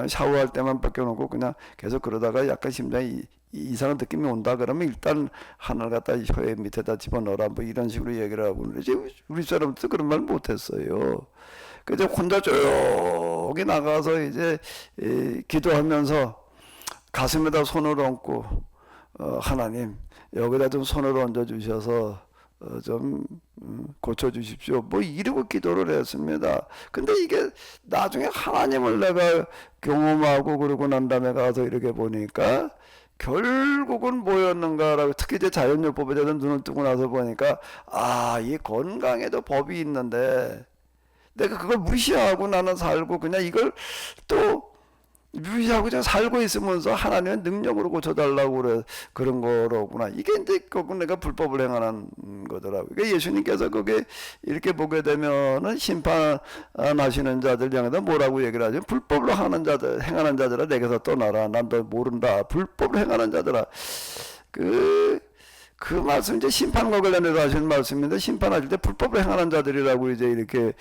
샤워할 때만 벗겨놓고 그냥 계속 그러다가 약간 심장이 이상한 느낌이 온다 그러면 일단 하나를 갖다 혀에 밑에다 집어넣어라, 뭐 이런 식으로 얘기를 하고 그러지. 우리 사람도 그런 말 못했어요. 그래서 혼자 조용히 나가서 이제 기도하면서 가슴에다 손을 얹고 하나님 여기다 좀 손을 얹어 주셔서 좀 고쳐주십시오, 뭐 이러고 기도를 했습니다. 근데 이게 나중에 하나님을 내가 경험하고 그러고 난 다음에 가서 이렇게 보니까 결국은 뭐였는가라고, 특히 이제 자연요법에 대해서 눈을 뜨고 나서 보니까 이 건강에도 법이 있는데 내가 그걸 무시하고 나는 살고 그냥 이걸 또 무시하고 그냥 살고 있으면서 하나님의 능력으로 고쳐달라고 그런 거로구나. 이게 이제 결국 내가 불법을 행하는 거더라고요. 그러니까 예수님께서 거기에 이렇게 보게 되면은 심판하시는 자들 향해서 뭐라고 얘기를 하죠? 불법으로 하는 자들, 행하는 자들아 내게서 떠나라. 난 너 모른다. 불법을 행하는 자들아. 그 말씀 이제 심판과 관련해서 하신 말씀인데, 심판하실 때 불법을 행하는 자들이라고 이제 이렇게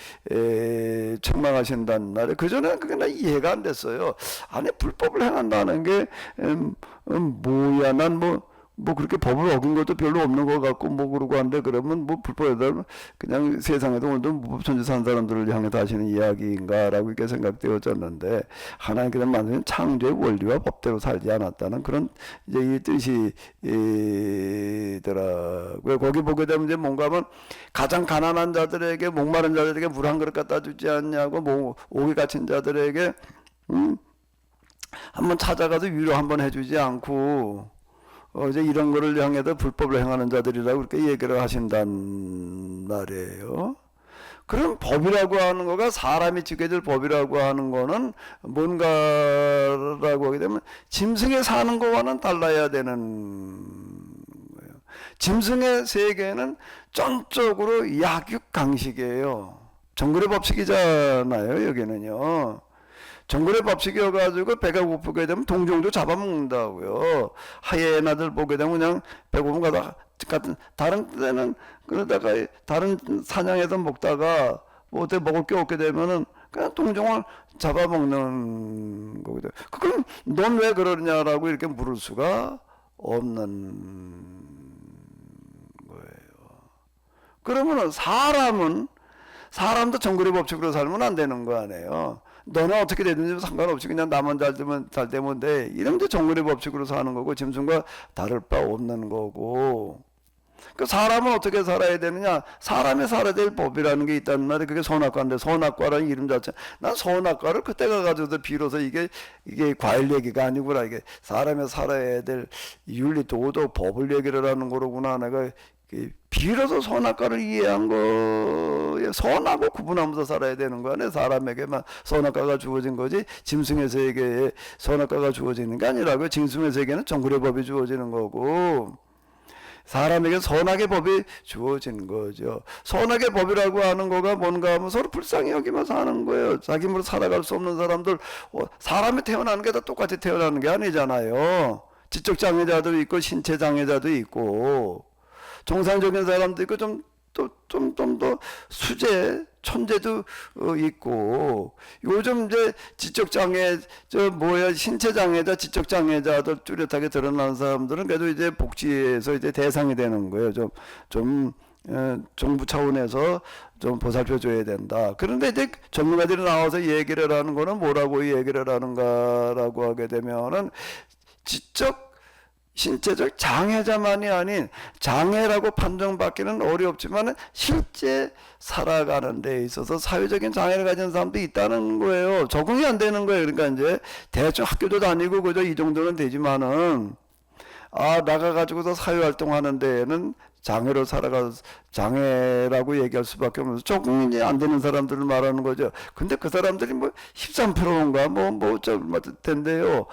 책망하신다는 말에 그전에는 그게 나 이해가 안 됐어요. 아니 불법을 행한다는 게 뭐야, 난 뭐 뭐 그렇게 법을 어긴 것도 별로 없는 것 같고 뭐 그러고 한데 그러면 뭐 불법에다 그냥 세상에도 오늘도 무법천지 산 사람들을 향해서 하시는 이야기인가라고 이렇게 생각되어졌는데 하나님께서 만드는 창조의 원리와 법대로 살지 않았다는 그런 이제 이 뜻이더라고요. 거기 보게 되면 이제 뭔가 하면 가장 가난한 자들에게 목마른 자들에게 물 한 그릇 갖다 주지 않냐고 뭐 옥에 갇힌 자들에게 한번 찾아가서 위로 한번 해주지 않고 이제 이런 거를 향해서 불법을 행하는 자들이라고 그렇게 얘기를 하신단 말이에요. 그럼 법이라고 하는 거가 사람이 지게 될 법이라고 하는 거는 뭔가라고 하게 되면 짐승에 사는 거와는 달라야 되는 거예요. 짐승의 세계는 전적으로 약육강식이에요. 정글의 법칙이잖아요, 여기는요. 정글의 법칙이어가지고 배가 고프게 되면 동종도 잡아먹는다고요. 하이에나들 보게 되면 그냥 배고프면 가다가 다른 때는 그러다가 다른 사냥에서 먹다가 뭐 어때 먹을 게 없게 되면은 그냥 동종을 잡아먹는 거거든. 그럼 넌 왜 그러냐라고 이렇게 물을 수가 없는 거예요. 그러면은 사람도 정글의 법칙으로 살면 안 되는 거 아니에요. 너는 어떻게 되든지 상관없이 그냥 나만 잘 되면 돼. 이러면 정글의 법칙으로 사는 거고 짐승과 다를 바 없는 거고. 그 사람은 어떻게 살아야 되느냐? 사람이 살아야 될 법이라는 게 있단 말이에요. 그게 선악과인데 선악과라는 이름 자체. 난 선악과를 그때 가가지고도 비로소 이게 과일 얘기가 아니구나. 이게 사람이 살아야 될 윤리, 도덕, 법을 얘기를 하는 거로구나. 내가 비로소 선악과를 이해한 거에 선하고 구분하면서 살아야 되는 거 아니에요. 사람에게만 선악과가 주어진 거지 짐승의 세계에 선악과가 주어지는 게 아니라고요. 짐승의 세계는 정글의 법이 주어지는 거고 사람에게 선악의 법이 주어진 거죠. 선악의 법이라고 하는 거가 뭔가 하면 서로 불쌍히 여기면서 하는 거예요. 자기 힘으로 살아갈 수 없는 사람들 사람이 태어나는 게 다 똑같이 태어나는 게 아니잖아요. 지적 장애자도 있고 신체 장애자도 있고 정상적인 사람도 있고 좀 더 수재, 천재도 있고 요즘 이제 지적장애, 신체장애자, 지적장애자들 뚜렷하게 드러나는 사람들은 그래도 이제 복지에서 이제 대상이 되는 거예요. 정부 차원에서 좀 보살펴 줘야 된다. 그런데 이제 전문가들이 나와서 얘기를 하는 거는 뭐라고 얘기를 하는가라고 하게 되면은 신체적 장애자만이 아닌 장애라고 판정받기는 어렵지만 실제 살아가는 데 있어서 사회적인 장애를 가진 사람도 있다는 거예요. 적응이 안 되는 거예요. 그러니까 이제 대충 학교도 다니고 그저 이 정도는 되지만은 나가가지고서 사회활동하는 데에는 장애라고 얘기할 수밖에 없는 적응이 안 되는 사람들을 말하는 거죠. 근데 그 사람들이 13%인가 얼마 텐데요.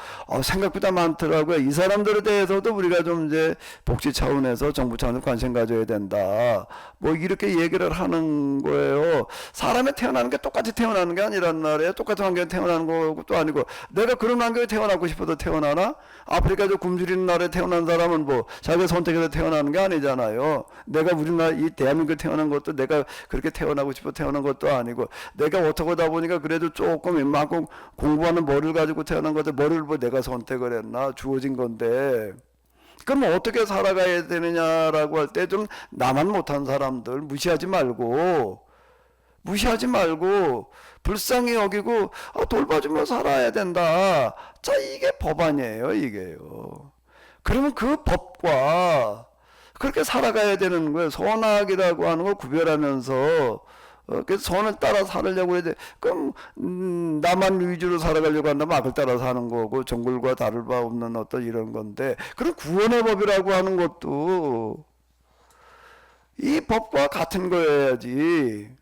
생각보다 많더라고요. 이 사람들에 대해서도 우리가 좀 이제 복지 차원에서 정부 차원에서 관심 가져야 된다. 이렇게 얘기를 하는 거예요. 사람이 태어나는 게 똑같이 태어나는 게 아니란 말이에요. 똑같은 환경에 태어나는 것도 아니고 내가 그런 환경에 태어나고 싶어도 태어나나? 아프리카저 굶주리는 나라에 태어난 사람은 자기가 선택해서 태어나는 게 아니잖아요. 내가 우리나라 이 대한민국에 태어난 것도 내가 그렇게 태어나고 싶어 태어난 것도 아니고 내가 어떻게 하다 보니까 그래도 조금 이만큼 공부하는 머리를 가지고 태어난 건데 머리를 내가 선택을 했나 주어진 건데 그럼 어떻게 살아가야 되느냐라고 할 때 좀 나만 못한 사람들 무시하지 말고 불쌍히 여기고 돌봐주며 살아야 된다. 자, 이게 법안이에요, 이게요. 그러면 그 법과 그렇게 살아가야 되는 거예요. 선악이라고 하는 걸 구별하면서 그래서 선을 따라 살으려고 해야 돼. 그럼 나만 위주로 살아가려고 한다면 악을 따라 사는 거고 정글과 다를 바 없는 어떤 이런 건데 그럼 구원의 법이라고 하는 것도 이 법과 같은 거여야지.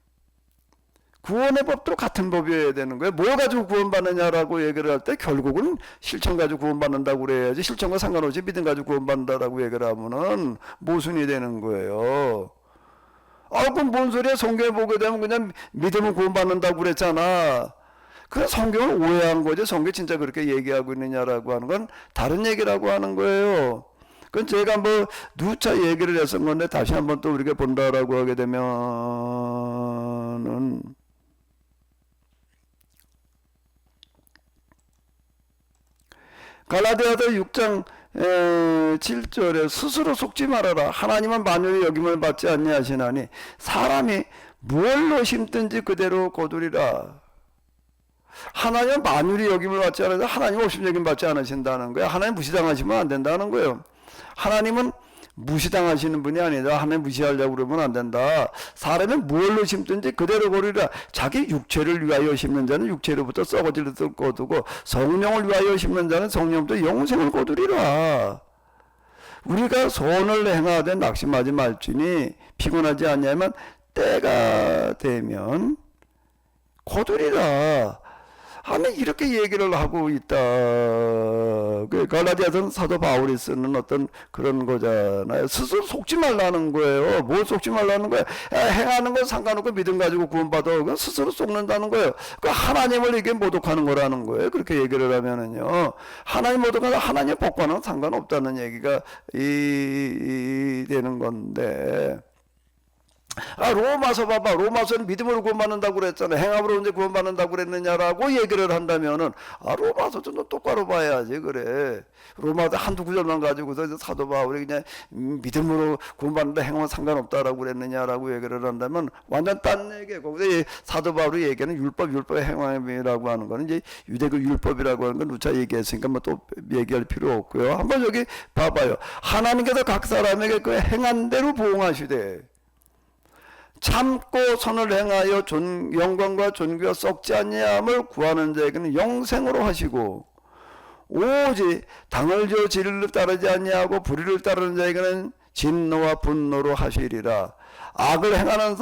구원의 법도 같은 법이어야 되는 거예요. 뭐 가지고 구원받느냐라고 얘기를 할 때 결국은 실천 가지고 구원받는다고 그래야지 실천과 상관없이 믿음 가지고 구원받는다라고 얘기를 하면은 모순이 되는 거예요. 그럼 뭔 소리야? 성경에 보게 되면 그냥 믿으면 구원받는다고 그랬잖아. 그 성경을 오해한 거죠. 성경이 진짜 그렇게 얘기하고 있느냐라고 하는 건 다른 얘기라고 하는 거예요. 그건 제가 누차 얘기를 했던 건데 다시 한번 또 우리가 본다라고 하게 되면은 갈라디아서 6장 7절에 스스로 속지 말아라. 하나님은 만유의 여김을 받지 아니하시나니 사람이 무엇로 심든지 그대로 거두리라. 하나님은 만유의 여김을 받지 않아서 하나님 없이 여김 받지 않으신다는 거예요. 하나님 무시당하시면 안 된다는 거예요. 하나님은 무시당하시는 분이 아니다. 하나님 무시하려고 그러면 안 된다. 사람이 무엇로 심든지 그대로 거두리라. 자기 육체를 위하여 심는 자는 육체로부터 썩어질 것을 거두고 성령을 위하여 심는 자는 성령부터 영생을 거두리라. 우리가 소원을 행하되 낙심하지 말지니 피곤하지 않냐면 때가 되면 거두리라 하면 이렇게 얘기를 하고 있다. 그 갈라디아서는 사도 바울이 쓰는 어떤 그런 거잖아요. 스스로 속지 말라는 거예요. 뭘 속지 말라는 거예요? 행하는 건 상관없고 믿음 가지고 구원받아. 그건 스스로 속는다는 거예요. 그 하나님을 이게 모독하는 거라는 거예요. 그렇게 얘기를 하면은요. 하나님 모독하는 하나님의 복과는 상관없다는 얘기가 되는 건데. 로마서 봐봐. 로마서는 믿음으로 구원받는다고 그랬잖아. 행함으로 언제 구원받는다고 그랬느냐라고 얘기를 한다면은, 로마서 좀 똑바로 봐야지, 그래. 로마서 한두 구절만 가지고서 사도 바울이 그냥 믿음으로 구원받는다, 행함은 상관없다라고 그랬느냐라고 얘기를 한다면 완전 딴 얘기고. 근데 사도 바울이 얘기하는 율법의 행함이라고 하는 거는 이제 유대교 율법이라고 하는 건 누차 얘기했으니까 뭐 또 얘기할 필요 없고요. 한번 여기 봐봐요. 하나님께서 각 사람에게 그 행한 대로 보응하시되 참고 선을 행하여 영광과 존귀가 썩지 아니함을 구하는 자에게는 영생으로 하시고 오직 당을 지어 진리를 따르지 아니하고 불의를 따르는 자에게는 진노와 분노로 하시리라. 악을 행하는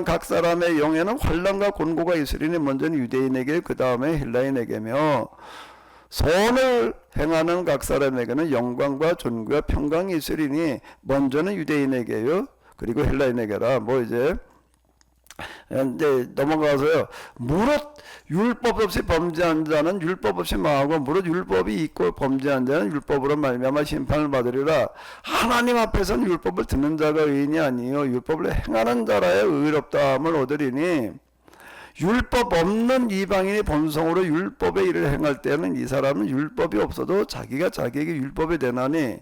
각 사람의 영에는 환난과 곤고가 있으리니 먼저는 유대인에게 그 다음에 헬라인에게며 선을 행하는 각 사람에게는 영광과 존귀와 평강이 있으리니 먼저는 유대인에게요 그리고 헬라인에게라. 뭐 이제 넘어가서요. 무릇 율법 없이 범죄한 자는 율법 없이 망하고 무릇 율법이 있고 범죄한 자는 율법으로 말미암아 심판을 받으리라. 하나님 앞에서는 율법을 듣는 자가 의인이 아니요 율법을 행하는 자라야 의롭다함을 얻으리니 율법 없는 이방인이 본성으로 율법의 일을 행할 때는 이 사람은 율법이 없어도 자기가 자기에게 율법이 되나니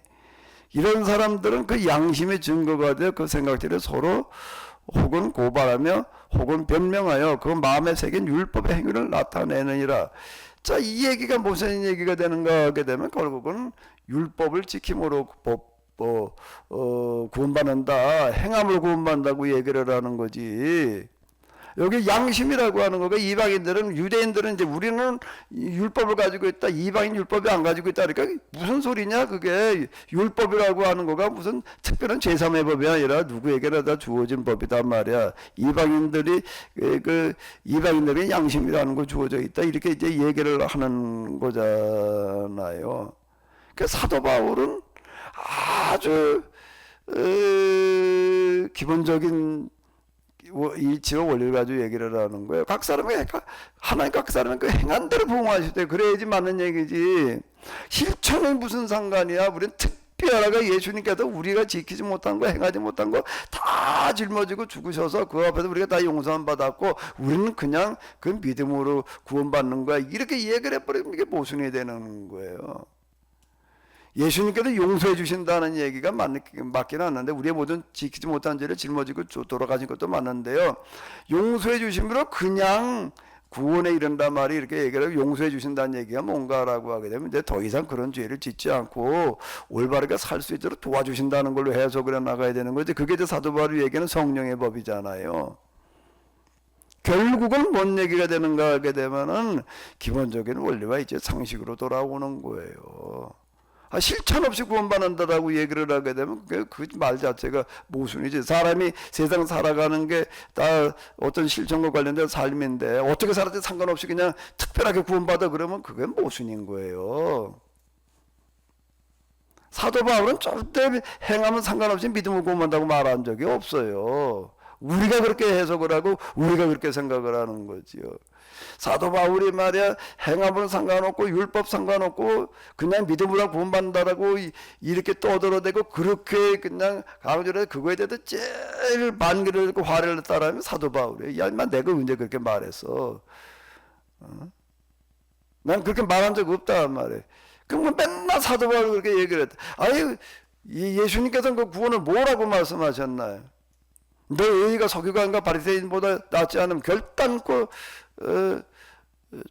이런 사람들은 그 양심의 증거가 되어 그 생각들을 서로 혹은 고발하며 혹은 변명하여 그 마음에 새긴 율법의 행위를 나타내느니라. 자, 이 얘기가 무슨 얘기가 되는가 하게 되면 결국은 율법을 지킴으로 구원받는다, 행함으로 구원받는다고 얘기를 하는 거지. 여기 양심이라고 하는 거가 이방인들은 유대인들은 이제 우리는 율법을 가지고 있다, 이방인 율법이 안 가지고 있다. 그러니까 무슨 소리냐, 그게 율법이라고 하는 거가 무슨 특별한 제3의 법이 아니라 누구에게나 다 주어진 법이단 말이야. 이방인들이 이방인들의 양심이라는 거 주어져 있다, 이렇게 이제 얘기를 하는 거잖아요. 그 사도 바울은 아주 기본적인 이치와 원리를 가지고 얘기를 하는 거예요. 각 사람의 하나님 각 사람의 그 행한 대로 보응하실 때 그래야지 맞는 얘기지. 실천은 무슨 상관이야. 우리는 특별하게 예수님께서 우리가 지키지 못한 거, 행하지 못한 거 다 짊어지고 죽으셔서 그 앞에서 우리가 다 용서함 받았고 우리는 그냥 그 믿음으로 구원받는 거야. 이렇게 얘기를 해버리면 이게 모순이 되는 거예요. 예수님께서 용서해 주신다는 얘기가 맞긴 않는데 우리의 모든 지키지 못한 죄를 짊어지고 돌아가신 것도 맞는데요. 용서해 주심으로 그냥 구원에 이른다 말이 이렇게 얘기를 하고 용서해 주신다는 얘기가 뭔가라고 하게 되면 이제 더 이상 그런 죄를 짓지 않고 올바르게 살 수 있도록 도와주신다는 걸로 해석을 해 나가야 되는 거지. 그게 이제 사도 바울이 얘기하는 성령의 법이잖아요. 결국은 뭔 얘기가 되는가 하게 되면은 기본적인 원리와 이제 상식으로 돌아오는 거예요. 실천 없이 구원받는다라고 얘기를 하게 되면 그 말 자체가 모순이지. 사람이 세상 살아가는 게 다 어떤 실천과 관련된 삶인데 어떻게 살았든 상관없이 그냥 특별하게 구원받아 그러면 그게 모순인 거예요. 사도 바울은 절대 행하면 상관없이 믿음을 구원한다고 말한 적이 없어요. 우리가 그렇게 해석을 하고 우리가 그렇게 생각을 하는 거지요. 사도 바울이 말이야 행함은 상관없고 율법 상관없고 그냥 믿음으로 구원받는다라고 이렇게 떠들어대고 그렇게 그냥 강조를 해. 그거에 대해서 제일 반기를 했고 화를 냈다라면 사도 바울이에요. 야, 인마 내가 언제 그렇게 말했어? 난 그렇게 말한 적 없다 말이에요. 그럼 맨날 사도 바울이 그렇게 얘기를 했다. 아니 예수님께서는 그 구원을 뭐라고 말씀하셨나요? 너 의의가 서기관과 바리새인보다 낫지 않으면 결단코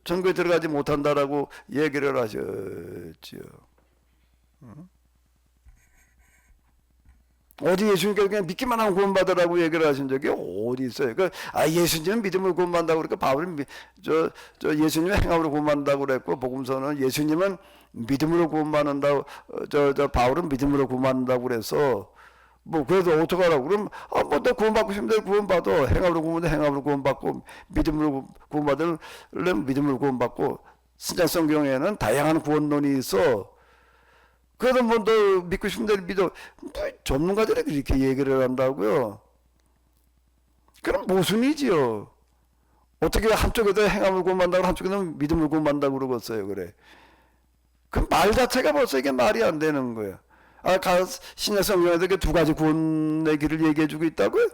천국에 들어가지 못한다라고 얘기를 하셨지요. 어디 예수님께서 그냥 믿기만 하면 구원받으라고 얘기를 하신 적이 어디 있어요? 예수님은 믿음으로 구원받는다고 그러니까 바울은 예수님은 행함으로 구원받는다고 그랬고, 복음서는 예수님은 믿음으로 구원받는다고, 바울은 믿음으로 구원받는다고 그래서, 그래도 어떡하라고? 그럼, 너 구원받고 싶은데 구원받아. 행함으로 구원받아, 행함으로 구원받고, 믿음으로 구원받으려면 믿음으로 구원받고, 신약 성경에는 다양한 구원론이 있어. 그래도 너 믿고 싶은 대로 믿어. 전문가들이 그렇게 얘기를 한다고요. 그럼 모순이지요. 어떻게 한쪽에도 행함을 구원받는다고 한쪽에는 믿음을 구원받는다고 그러겠어요. 그래. 그 말 자체가 벌써 이게 말이 안 되는 거예요. 신약 성경에도 두 가지 구원의 길을 얘기해 주고 있다고요?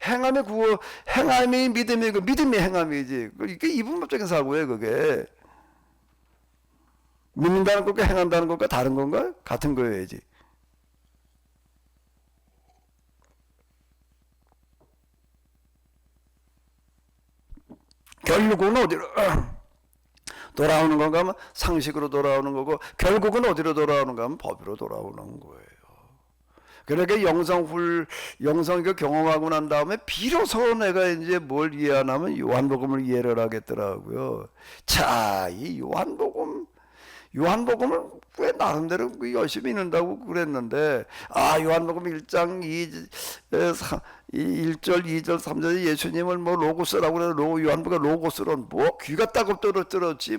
행함이 믿음이고 믿음이 행함이지. 이게 이분법적인 사고예요, 그게. 믿는다는 것과 행한다는 것과 다른 건가? 같은 거여야지. 결국은 어디로 돌아오는 건가 하면 상식으로 돌아오는 거고, 결국은 어디로 돌아오는가 하면 법으로 돌아오는 거예요. 그러니까 영성 경험하고 난 다음에 비로소 내가 이제 뭘 이해하냐면 요한복음을 이해를 하겠더라고요. 자, 이 요한복음을 왜 나름대로 열심히 읽는다고 그랬는데, 요한복음 1장 1절, 2절, 3절에 예수님을 로고스라고 그래요. 요한복음 로고스론 귀가 따갑도록 들었지,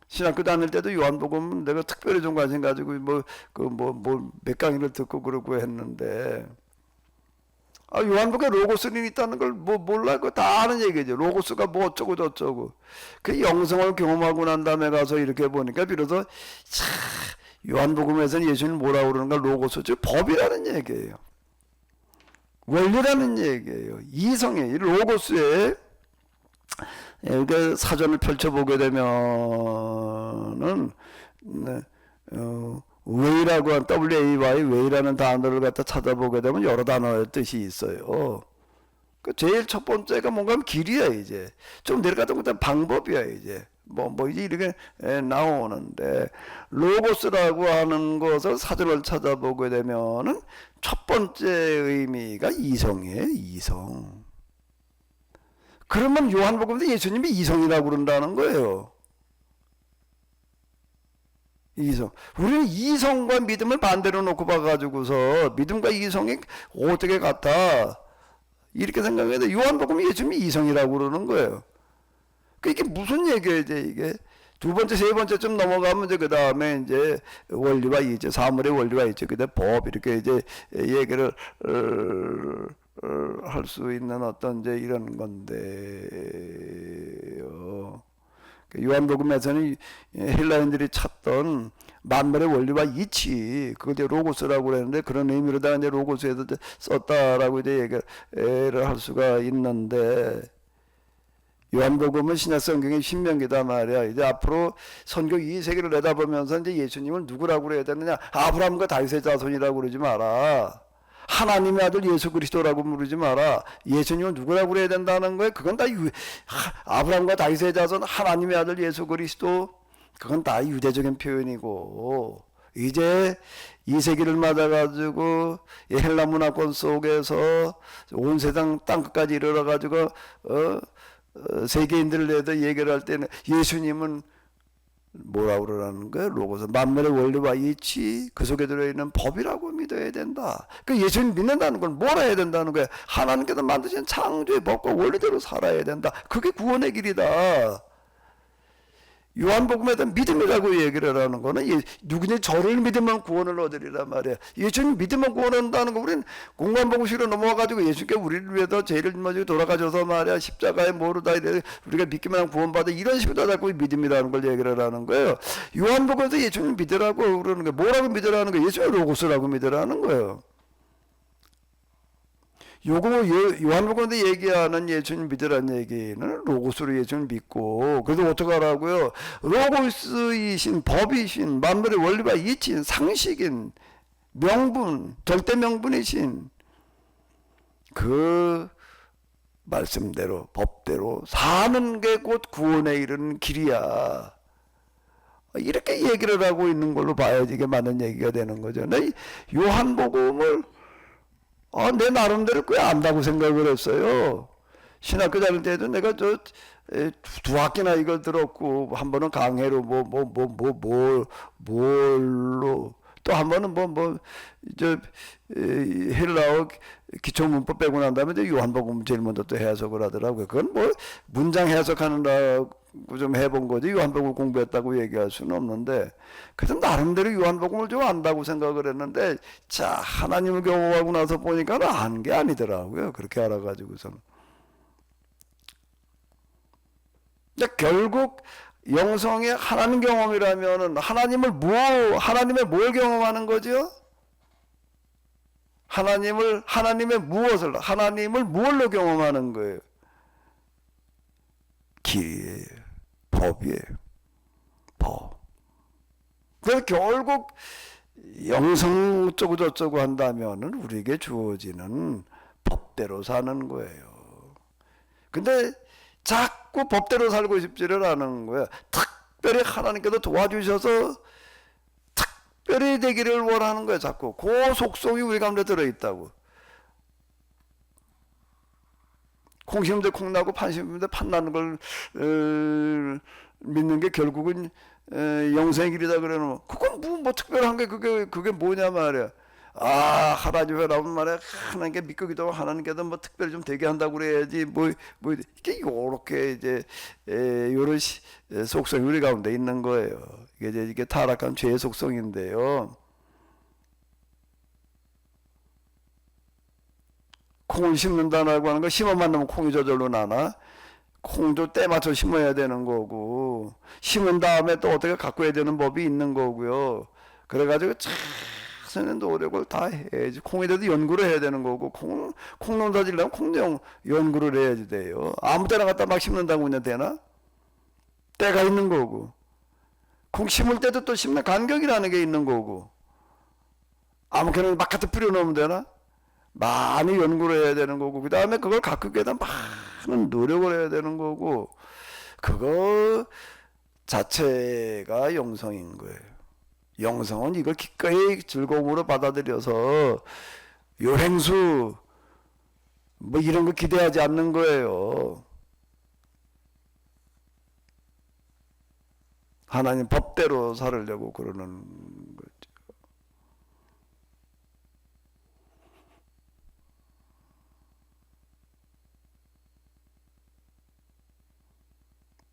신학교 다닐 때도 요한복음 내가 특별히 좀 관심 가지고 몇 강의를 듣고 그러고 했는데, 요한복음에 로고스는 있다는 걸 몰라? 그거 다 아는 얘기죠. 로고스가 어쩌고 저쩌고. 그 영성을 경험하고 난 다음에 가서 이렇게 보니까 비로소 요한복음에서는 예수님 뭐라고 그러는가? 로고스, 즉 법이라는 얘기예요. 원리라는 얘기예요. 이성이에요. 로고스에 이렇게 사전을 펼쳐보게 되면은 웨이라고 한 WAY 웨이라는 단어를 갖다 찾아보게 되면 여러 단어의 뜻이 있어요. 그 제일 첫 번째가 뭔가 하면 길이야. 이제 좀 내려가다 보면 방법이야. 이제 이제 이렇게 나오는데, 로고스라고 하는 것을 사전을 찾아보게 되면은 첫 번째 의미가 이성이에요. 이성. 그러면 요한복음에서 예수님이 이성이라고 그런다는 거예요. 이성. 우리는 이성과 믿음을 반대로 놓고 봐가지고서 믿음과 이성이 어떻게 같아? 이렇게 생각해도 요한복음이 예수님이 이성이라고 그러는 거예요. 이게 무슨 얘기예요, 이게? 두 번째, 세 번째쯤 넘어가면 이제 그 다음에 이제 원리와 이제 사물의 원리와 이제 그다음 법 이렇게 이제 얘기를 할 수 있는 어떤 이제 이런 건데요. 요한복음에서는 헬라인들이 찾던 만물의 원리와 이치, 그걸 이제 로고스라고 그랬는데, 그런 의미로다가 이제 로고스에서 썼다라고 이제 얘기를 할 수가 있는데, 요한복음은 신약 성경의 신명기다 말이야. 이제 앞으로 선교 2세기를 내다보면서 이제 예수님을 누구라고 그래야 되느냐? 아브라함과 다윗의 자손이라고 그러지 마라. 하나님의 아들 예수 그리스도라고 부르지 마라. 예수님은 누구라고 그래야 된다는 거예요. 그건 다 아브라함과 다윗의 자손, 하나님의 아들 예수 그리스도, 그건 다 유대적인 표현이고, 이제 2세기를 맞아가지고 헬라 문화권 속에서 온 세상 땅끝까지 이르러가지고 세계인들을 내도 얘기를 할 때는 예수님은 뭐라고 그러라는 거예요? 로고스, 만물의 원리와 이치, 그 속에 들어있는 법이라고 믿어야 된다. 그 예수님 믿는다는 건 뭘 해야 된다는 거예요? 하나님께서 만드신 창조의 법과 원리대로 살아야 된다. 그게 구원의 길이다. 요한복음에다 믿음이라고 얘기를 하는 거는 누구든지 저를 믿으면 구원을 얻으리란 말이야. 예수님 믿으면 구원한다는 거, 우리는 공관복음식으로 넘어와가지고 예수께 우리를 위해서 죄를 짊어지고 돌아가셔서 말이야 십자가에 모르다 이래 우리가 믿기만 하면 구원받아, 이런 식으로 자꾸 믿음이라는 걸 얘기를 하는 거예요. 요한복음에서 예수님 믿으라고 그러는 거예요. 뭐라고 믿으라는 거예요? 예수님 로고스라고 믿으라는 거예요. 요거 요한복음에 얘기하는 예수님 믿으라는 얘기는 로고스로 예수님 믿고, 그래도 어떻게 하라고요? 로고스이신 법이신 만물의 원리와 이치인 상식인 명분, 절대 명분이신 그 말씀대로 법대로 사는 게 곧 구원에 이르는 길이야. 이렇게 얘기를 하고 있는 걸로 봐야지 이게 맞는 얘기가 되는 거죠. 내 요한복음을 내 나름대로 꽤 안다고 생각을 했어요. 신학교 다닐 때도 내가 두 학기나 이걸 들었고, 한 번은 강해로 뭘로, 또 한 번은 헬라어 기초문법 빼고 난 다음에 이제 요한복음 제일 먼저 또 해석을 하더라고요. 그건 뭐 문장 해석하느라고 좀 해본 거지 요한복음을 공부했다고 얘기할 수는 없는데, 그래서 나름대로 요한복음을 좀 안다고 생각을 했는데, 자, 하나님을 경험하고 나서 보니까 아는 게 아니더라고요. 그렇게 알아가지고서는. 근데 결국 영성의 하나님 경험이라면은 하나님의 뭘 경험하는 거죠? 하나님의 무엇을, 하나님을 무엇로 경험하는 거예요? 길이에요. 법이에요. 법. 그래서 결국 영성 어쩌고 저쩌고 한다면은 우리에게 주어지는 법대로 사는 거예요. 근데 자꾸 법대로 살고 싶지를 않은 거예요. 특별히 하나님께서 도와주셔서 특별히 되기를 원하는 거예요. 자꾸 그 속성이 우리 가운데 들어있다고. 콩 심을 때 콩 나고 판 심을 때 판 나는 걸 믿는 게 결국은 영생의 길이다 그러는, 그건 뭐 특별한 게 그게 뭐냐 말이야. 하나님의 라면 말이야. 하나님께 믿고 기도하고 하나님께도 뭐 특별히 좀 되게 한다고 그래야지. 이게 요렇게 이제 요런 속성이 우리 가운데 있는 거예요. 이게 타락한 죄의 속성인데요. 콩을 심는다라고 하는 거, 심어만 놓으면 콩이 저절로 나나? 콩도 때 맞춰 심어야 되는 거고, 심은 다음에 또 어떻게 가꿔야 되는 법이 있는 거고요. 그래가지고 자세는 노력을 다 해야지. 콩에 대해서 연구를 해야 되는 거고, 콩 농사 지려면 콩 연구를 해야지 돼요. 아무 때나 갖다 막 심는다고 그냥 되나? 때가 있는 거고, 콩 심을 때도 또 심는 간격이라는 게 있는 거고, 아무렇게나 막 갖다 뿌려 놓으면 되나? 많이 연구를 해야 되는 거고, 그 다음에 그걸 가꾸기 위해서 많은 노력을 해야 되는 거고, 그거 자체가 영성인 거예요. 영성은 이걸 기꺼이 즐거움으로 받아들여서 요행수 뭐 이런 거 기대하지 않는 거예요. 하나님 법대로 살으려고 그러는 거죠.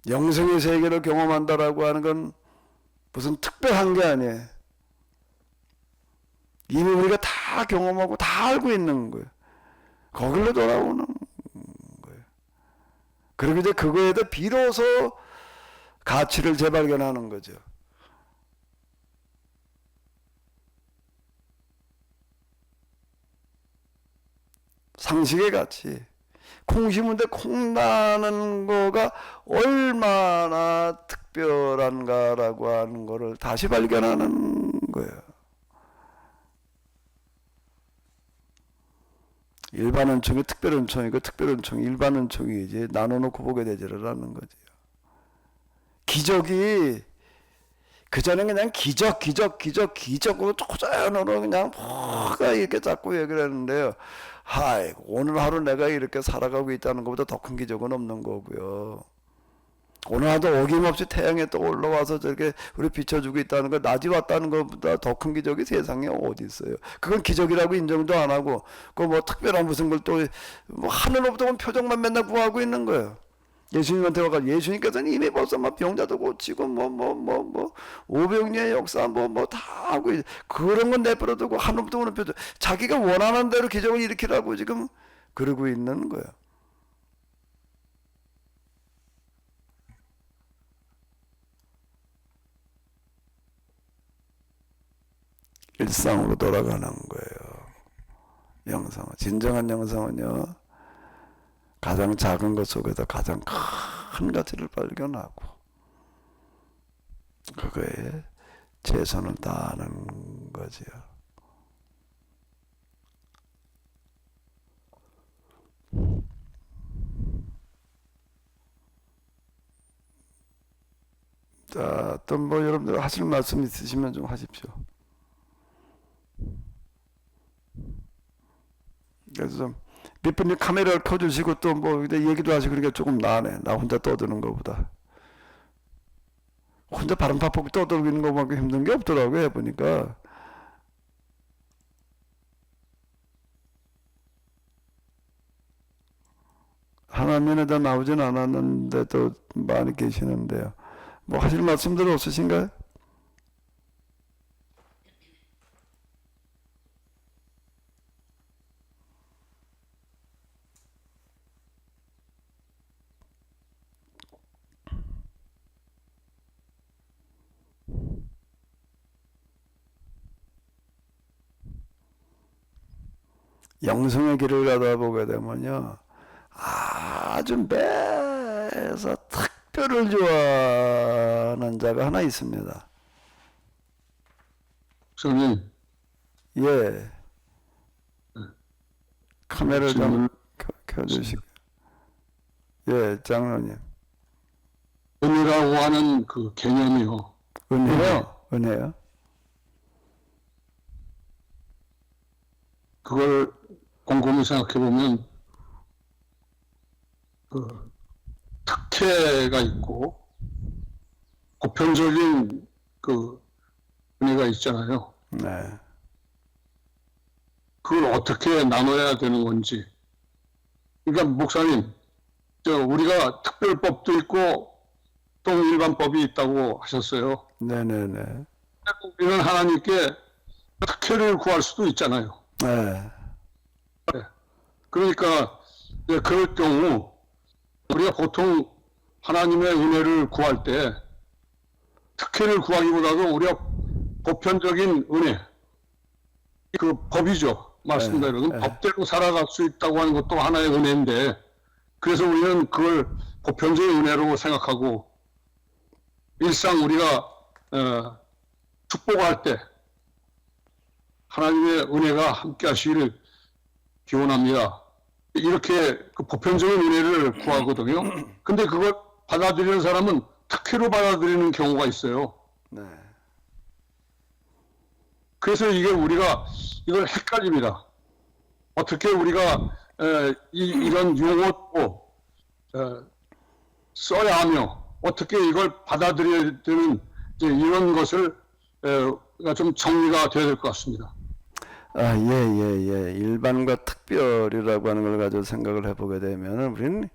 영성의 세계를 경험한다라고 하는 건 무슨 특별한 게 아니에요. 이미 우리가 다 경험하고 다 알고 있는 거예요. 거길로 돌아오는 거예요. 그리고 이제 그거에 대해 비로소 가치를 재발견하는 거죠. 상식의 가치. 콩 심은데 콩 나는 거가 얼마나 특별한가라고 하는 거를 다시 발견하는 거예요. 일반 은총이 특별 은총이고 특별 은총이 일반 은총이 이제 나눠놓고 보게 되지를 않는 거죠. 기적이 그전에 그냥 기적으로 초자연으로 그냥 뭐가 이렇게 자꾸 얘기를 했는데요. 오늘 하루 내가 이렇게 살아가고 있다는 것보다 더 큰 기적은 없는 거고요. 오늘 하루 어김없이 태양에 또 올라와서 저렇게 우리 비춰주고 있다는 거, 낮이 왔다는 것보다 더 큰 기적이 세상에 어디 있어요. 그건 기적이라고 인정도 안 하고, 그 뭐 특별한 무슨 걸 또 뭐 하늘로부터 온 표적만 맨날 구하고 있는 거예요. 예수님한테 와가지고 예수님께서는 이미 벌써 막 병자도 고치고 오병이의 역사 다 하고 그런 건 내버려두고 하늘부터 오는 표적, 자기가 원하는 대로 기적을 일으키라고 지금 그러고 있는 거예요. 일상으로 돌아가는 거예요. 영성, 진정한 영성은요, 가장 작은 것 속에서 가장 큰 가치를 발견하고 그거에 최선을 다하는 거지요. 자, 또 뭐 여러분들 하실 말씀 있으시면 좀 하십시오. 그래서 좀 몇 분이 카메라를 켜주시고 또 뭐 얘기도 하시고 그러니까 조금 나네. 나 혼자 떠드는 것보다. 혼자 바람파폭 떠들고 있는 것만큼 힘든 게 없더라고요, 해보니까. 하나님에다 나오진 않았는데도 많이 계시는데요. 뭐 하실 말씀들 없으신가요? 영성의 길을 가다 보게 되면요, 아주 매서 특별을 좋아하는 자가 하나 있습니다. 목사님, 예. 카메라를 좀 질문. 켜주시고. 예, 장로님. 은혜라고 하는 그 개념이요. 은혜요? 은혜요? 그걸 곰곰이 생각해 보면 그 특혜가 있고 보편적인 그 은혜가 있잖아요. 네. 그걸 어떻게 나눠야 되는 건지. 그러니까 목사님, 우리가 특별법도 있고 또 일반법이 있다고 하셨어요. 네네네. 우리는 하나님께 특혜를 구할 수도 있잖아요. 네. 그러니까 이제 그럴 경우 우리가 보통 하나님의 은혜를 구할 때 특혜를 구하기보다도 우리가 보편적인 은혜, 그 법이죠. 말씀대로 네. 법대로 살아갈 수 있다고 하는 것도 하나의 은혜인데, 그래서 우리는 그걸 보편적인 은혜로 생각하고 일상 우리가 축복할 때 하나님의 은혜가 함께 하시기를 기원합니다. 이렇게 그 보편적인 은혜를 구하거든요. 근데 그걸 받아들이는 사람은 특혜로 받아들이는 경우가 있어요. 네. 그래서 이게 우리가 이걸 헷갈립니다. 어떻게 우리가 이런 용어도 써야 하며 어떻게 이걸 받아들여야 되는 이제 이런 것을 좀 정리가 되어야 될 것 같습니다. 아, 예. 일반과 특별이라고 하는 걸 가지고 생각을 해보게 되면 우리는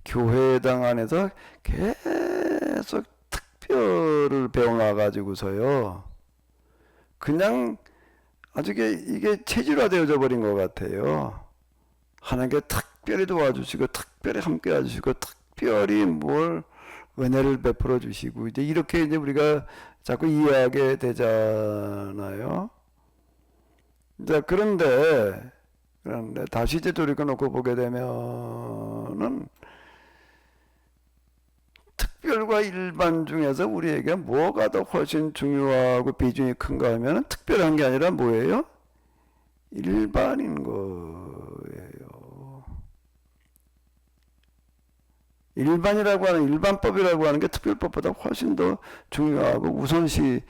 교회당 안에서 계속 특별을 배워놔가지고서요. 그냥 아주 이게 체질화되어져 버린 것 같아요. 하나님께 특별히 도와주시고, 특별히 함께 해주시고, 특별히 뭘 은혜를 베풀어 주시고, 이제 이렇게 이제 우리가 자꾸 이해하게 되잖아요. 자, 그런데 다시 이제 돌이켜놓고 보게 되면은 특별과 일반 중에서 우리에게 뭐가 더 훨씬 중요하고 비중이 큰가 하면 특별한 게 아니라 뭐예요? 일반인 거예요. 일반이라고 하는 일반법이라고 하는 게 특별법보다 훨씬 더 중요하고 우선시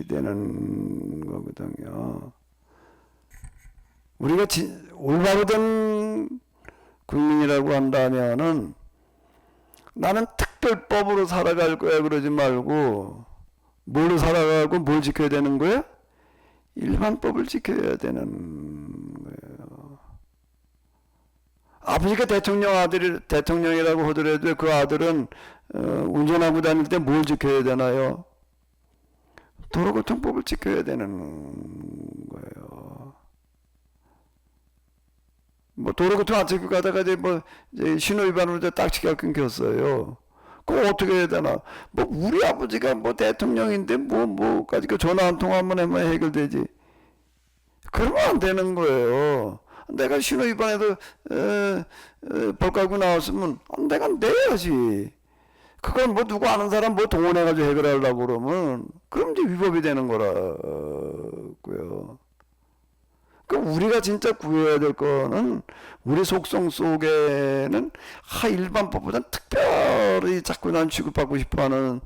되는 거거든요. 우리가 올바로 된 국민이라고 한다면은 나는 특별법으로 살아갈 거야 그러지 말고 뭘로 살아가고 뭘 지켜야 되는 거야? 일반법을 지켜야 되는 거예요. 아버지가 대통령이라고 하더라도 그 아들은 운전하고 다닐 때 뭘 지켜야 되나요? 도로교통법을 지켜야 되는 거예요. 뭐 도로교통 안 지키고 가다가 이제 신호 위반으로 딱지가 끊겼어요. 그거 어떻게 해야 되나? 뭐 우리 아버지가 뭐 대통령인데 뭐까지 그 전화 한 통화만 하면 해결되지. 그러면 안 되는 거예요. 내가 신호 위반해도 벌 깔고 나왔으면 내가 내야지. 그걸 뭐 누구 아는 사람 뭐 동원해가지고 해결하려고 그러면 그럼 이제 위법이 되는 거라고요. 그 우리가 진짜 구해야 될 거는 우리 속성 속에는 일반법보다 특별히 자꾸 난 취급받고 싶어하는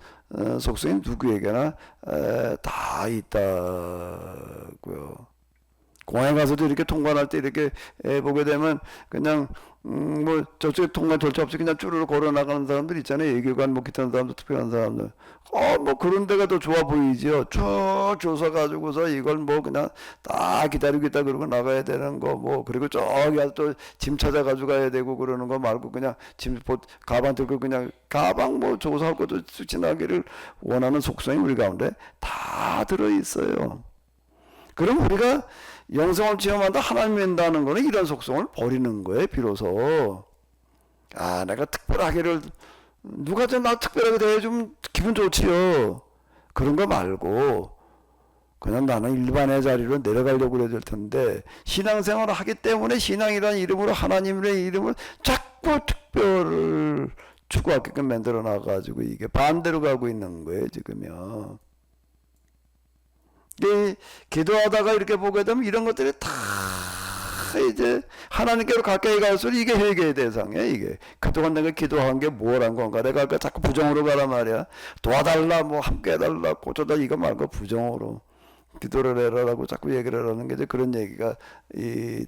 속성이 누구에게나 다 있다고요. 공항에 가서도 이렇게 통관할 때 이렇게 보게 되면 그냥 뭐 저쪽에 통관 절차 없이 그냥 쭈르르 걸어 나가는 사람들 있잖아요. 예교관 뭐 기타 사람들 특별한 사람들. 뭐 그런 데가 더 좋아 보이지요. 쭉 조사 가지고서 이걸 뭐 그냥 딱 기다리고 있다 그러고 나가야 되는 거 뭐 그리고 저기 가서 또 짐 찾아 가지고 가야 되고 그러는 거 말고 그냥 가방 들고 그냥 가방 뭐 조사할 것도 지나기를 원하는 속성이 우리 가운데 다 들어 있어요. 그럼 우리가 영성을 체험한다 하나님 된다는 거는 이런 속성을 버리는 거예요. 비로소 내가 특별하게를 누가 나 특별하게 대해주면 기분 좋지요. 그런 거 말고 그냥 나는 일반의 자리로 내려가려고 그래야 될 텐데 신앙생활을 하기 때문에 신앙이라는 이름으로 하나님이라는 이름으로 자꾸 특별을 추구하게끔 만들어 놔가지고 이게 반대로 가고 있는 거예요. 지금요. 기도하다가 이렇게 보게 되면 이런 것들이 다 이제 하나님께로 가까이 갈수록 이게 회개의 대상이야. 이게 그동안 내가 기도한 게 뭘 한 건가, 내가 자꾸 부정으로 가란 말이야. 도와달라 뭐 함께 해달라 고쳐달라 이거 말고 부정으로 기도를 해라라고 자꾸 얘기를 하는 게 이제 그런 얘기가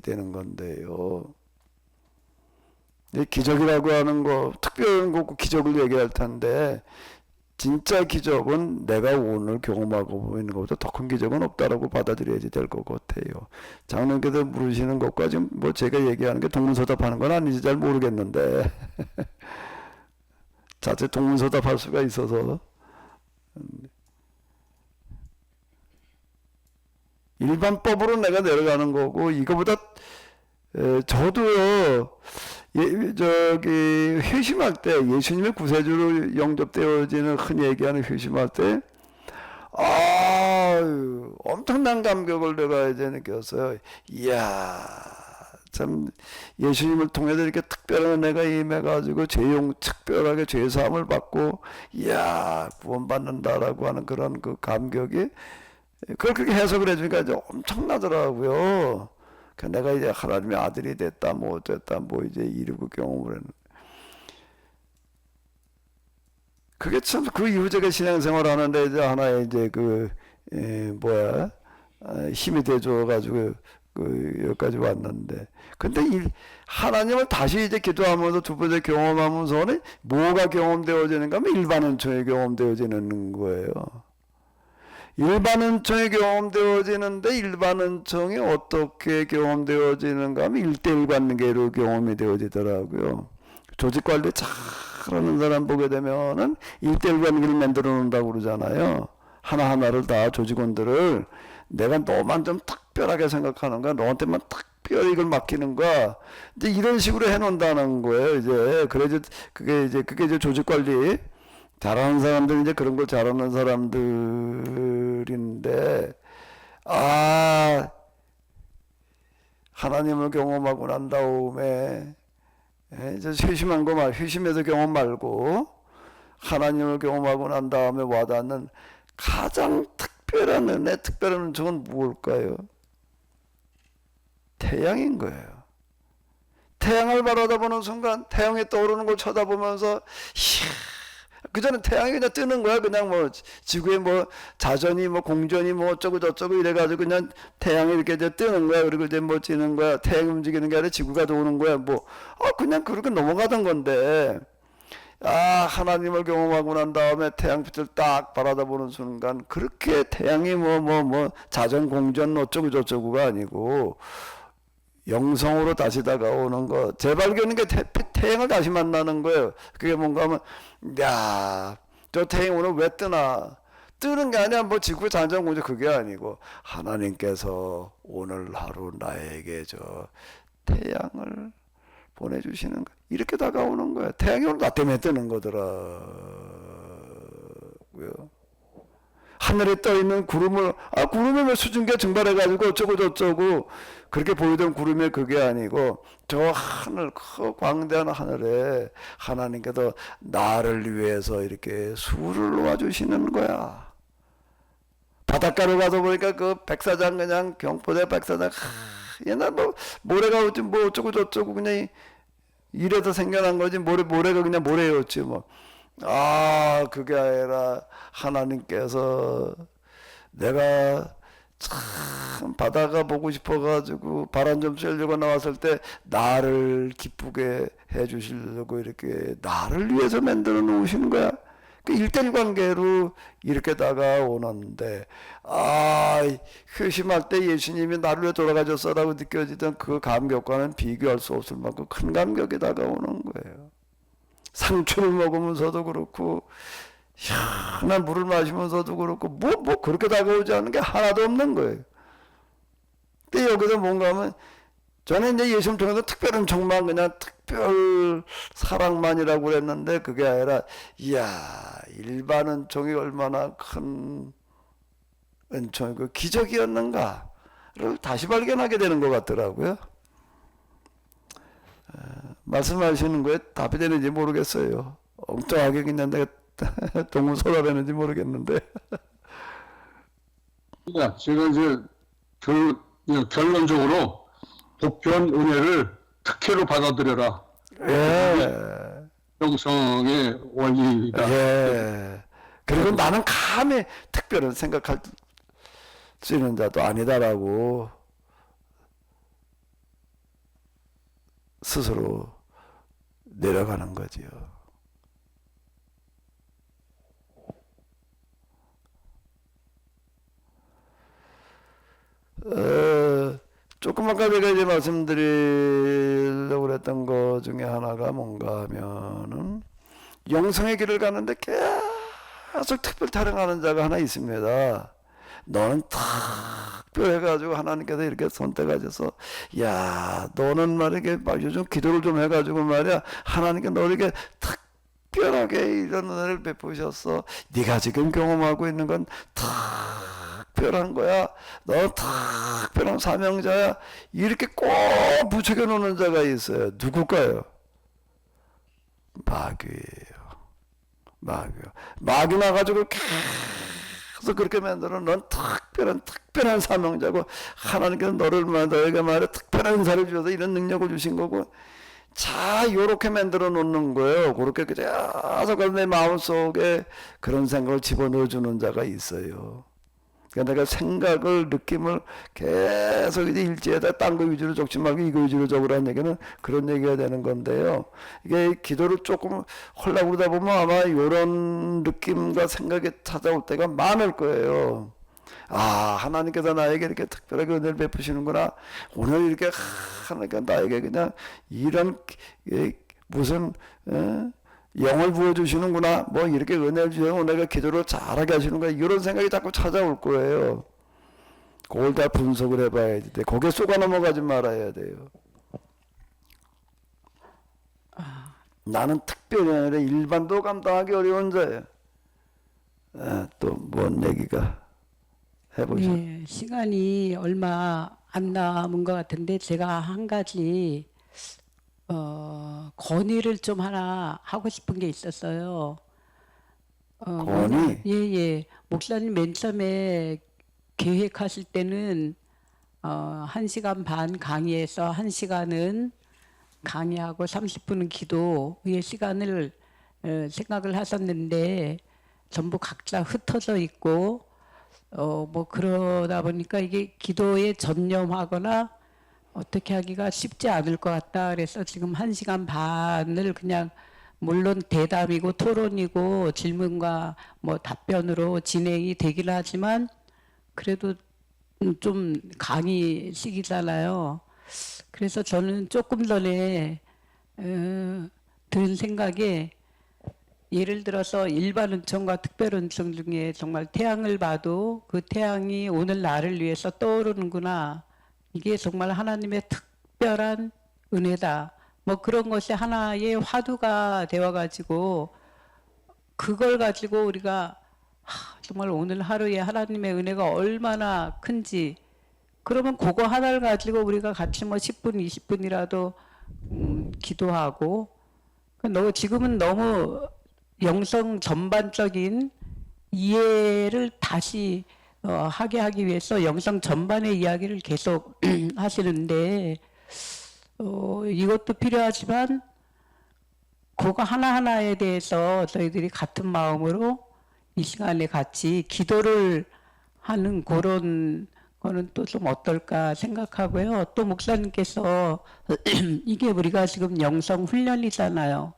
되는 건데요. 기적이라고 하는 거 특별한 거 기적을 얘기할 텐데 진짜 기적은 내가 오늘 경험하고 있는 것보다 더 큰 기적은 없다라고 받아들여야지 될 것 같아요. 장로님께서 물으시는 것과 지금 뭐 제가 얘기하는 게 동문서답하는 건 아닌지 잘 모르겠는데 자체 동문서답할 수가 있어서 일반법으로 내가 내려가는 거고 이거보다 저도요. 회심할 때 예수님의 구세주로 영접되어지는 흔히 얘기하는 회심할 때 엄청난 감격을 내가 이제 느꼈어요. 이야 참 예수님을 통해서 이렇게 특별한 은혜가 임해가지고 특별하게 죄사함을 받고 이야 구원받는다라고 하는 그런 그 감격이 그걸 그렇게 해석을 해주니까 이제 엄청나더라고요. 내가 이제 하나님의 아들이 됐다, 뭐 어쨌다, 뭐 이제 이루고 경험을 했는. 그게 참 그 이후 제가 신앙생활 하는데 이제 하나의 이제 힘이 돼줘가지고 여기까지 왔는데. 근데 하나님을 다시 이제 기도하면서 두 번째 경험하면서는 뭐가 경험되어지는가 하면 일반 은총이 경험되어지는 거예요. 일반 은총이 경험되어지는데 일반 은총이 어떻게 경험되어지는가 하면 1:1 관계로 경험이 되어지더라고요. 조직관리 잘하는 사람 보게 되면은 1:1 관계를 만들어 놓는다고 그러잖아요. 하나하나를 다 조직원들을 내가 너만 좀 특별하게 생각하는 거야. 너한테만 특별히 이걸 맡기는 거야. 이제 이런 식으로 해 놓는다는 거예요. 이제 그래서 그게 이제 조직관리 잘하는 사람들 이제 그런 걸 잘하는 사람들인데 하나님을 경험하고 난 다음에 이제 회심해서 경험 말고 하나님을 경험하고 난 다음에 와닿는 가장 특별한 은혜, 특별한 은총은 무엇일까요? 태양인 거예요. 태양을 바라다보는 순간 태양이 떠오르는 걸 쳐다보면서 그 전에 태양이 그냥 뜨는 거야. 그냥 뭐 지구에 뭐 자전이 뭐 공전이 뭐 어쩌고 저쩌고 이래가지고 그냥 태양이 이렇게 이제 뜨는 거야. 그리고 이제 뭐 지는 거야. 태양이 움직이는 게 아니라 지구가 도는 거야. 뭐 그냥 그렇게 넘어가던 건데 하나님을 경험하고 난 다음에 태양빛을 딱 바라다보는 순간 그렇게 태양이 뭐 자전 공전 어쩌고 저쩌고가 아니고 영성으로 다시 다가오는 거, 재발견인 게 태양을 다시 만나는 거예요. 그게 뭔가 하면, 저 태양 오늘 왜 뜨나? 뜨는 게 아니야, 뭐 지구의 잔잔공주 그게 아니고, 하나님께서 오늘 하루 나에게 저 태양을 보내주시는 거. 이렇게 다가오는 거야. 태양이 오늘 나 때문에 뜨는 거더라고요. 하늘에 떠 있는 구름을 구름이 몇 수증기가 증발해 가지고 어쩌고 저쩌고 그렇게 보이던 구름이 그게 아니고 저 하늘 그 광대한 하늘에 하나님께서 나를 위해서 이렇게 수를 놓아주시는 거야. 바닷가로 가서 보니까 그 백사장 그냥 경포대 백사장 옛날 뭐 모래가 어찌 뭐 어쩌고 저쩌고 그냥 이래서 생겨난 거지 모래가 그냥 모래였지 뭐. 그게 아니라 하나님께서 내가 참 바다가 보고 싶어가지고 바람 좀 쐬려고 나왔을 때 나를 기쁘게 해주시려고 이렇게 나를 위해서 만들어 놓으시는 거야. 그 일대일 관계로 이렇게 다가오는데 회심할 때 예수님이 나를 위해 돌아가셨어라고 느껴지던 그 감격과는 비교할 수 없을 만큼 큰 감격이 다가오는 거예요. 상추를 먹으면서도 그렇고 희한한 물을 마시면서도 그렇고 뭐 그렇게 다가오지 않는 게 하나도 없는 거예요. 근데 여기서 뭔가 하면 저는 이제 예수님 통해서 특별한 정말 그냥 특별 사랑만이라고 그랬는데 그게 아니라 일반 은총이 얼마나 큰 은총이고 기적이었는가를 다시 발견하게 되는 것 같더라고요. 말씀하시는 거에 답이 되는지 모르겠어요. 엉뚱하게 그냥 내가 동문서답했는지 모르겠는데. 제가 이제 결론적으로 보편 은혜를 특혜로 받아들여라. 예. 영성의 원리이다. 예. 그리고 나는 감히 특별한 생각할 수 있는 자도 아니다라고 스스로 내려가는 거지요. 조금 아까 제가 이제 말씀드리려고 그랬던 것 중에 하나가 뭔가 하면은 영성의 길을 가는데 계속 특별 타령하는 자가 하나 있습니다. 너는 특별해가지고 하나님께서 이렇게 선택하셔서 너는 말이야 요즘 기도를 좀 해가지고 말이야 하나님께 너에게 특별하게 이런 은혜를 베푸셨어. 네가 지금 경험하고 있는 건 특별한 거야. 너 특별한 사명자야. 이렇게 꼭 부추겨 놓는 자가 있어요. 누굴까요? 마귀예요. 마귀 나가지고 계속 그렇게 만들어 넌 특별한 사명자고 하나님께서 너에게 말해 특별한 은사를 주셔서 이런 능력을 주신 거고 요렇게 만들어 놓는 거예요. 그렇게 계속 내 마음속에 그런 생각을 집어넣어 주는 자가 있어요. 그러니까 내가 생각을 느낌을 계속 이제 일지에다 딴 거 위주로 적지 말고 이거 위주로 적으라는 얘기는 그런 얘기가 되는 건데요. 이게 기도를 조금 하려고 그러다 보면 아마 이런 느낌과 생각이 찾아올 때가 많을 거예요. 하나님께서 나에게 이렇게 특별하게 은혜를 베푸시는구나. 오늘 이렇게 하나님께서 나에게 그냥 이런 무슨 영을 부어주시는구나. 뭐 이렇게 은혜를 주셔서 내가 기도를 잘하게 하시는 거야. 이런 생각이 자꾸 찾아올 거예요. 그걸 다 분석을 해봐야지 돼. 거기에 속아 넘어가지 말아야 돼요. 나는 특별히 아니라 일반도 감당하기 어려운 자예요. 또 뭔 얘기가 해보죠. 예, 시간이 얼마 안 남은 것 같은데 제가 한 가지 건의를 좀 하나 하고 싶은 게 있었어요. 건의? 예. 목사님 맨 처음에 계획하실 때는 1시간 반 강의에서 1시간은 강의하고 30분은 기도의 시간을 생각을 하셨는데 전부 각자 흩어져 있고 뭐 그러다 보니까 이게 기도에 전념하거나 어떻게 하기가 쉽지 않을 것 같다. 그래서 지금 1시간 반을 그냥 물론 대담이고 토론이고 질문과 뭐 답변으로 진행이 되긴 하지만 그래도 좀 강의식이잖아요. 그래서 저는 조금 전에 든 생각에 예를 들어서 일반 은총과 특별 은총 중에 정말 태양을 봐도 그 태양이 오늘 나를 위해서 떠오르는구나. 이게 정말 하나님의 특별한 은혜다. 뭐 그런 것이 하나의 화두가 되어가지고 그걸 가지고 우리가 정말 오늘 하루에 하나님의 은혜가 얼마나 큰지, 그러면 그거 하나를 가지고 우리가 같이 뭐 10분, 20분이라도 기도하고, 너 지금은 너무 영성 전반적인 이해를 다시 하게 하기 위해서 영성 전반의 이야기를 계속 하시는데, 이것도 필요하지만 그거 하나하나에 대해서 저희들이 같은 마음으로 이 시간에 같이 기도를 하는 그런 거는 또 좀 어떨까 생각하고요. 또 목사님께서 이게 우리가 지금 영성 훈련이잖아요.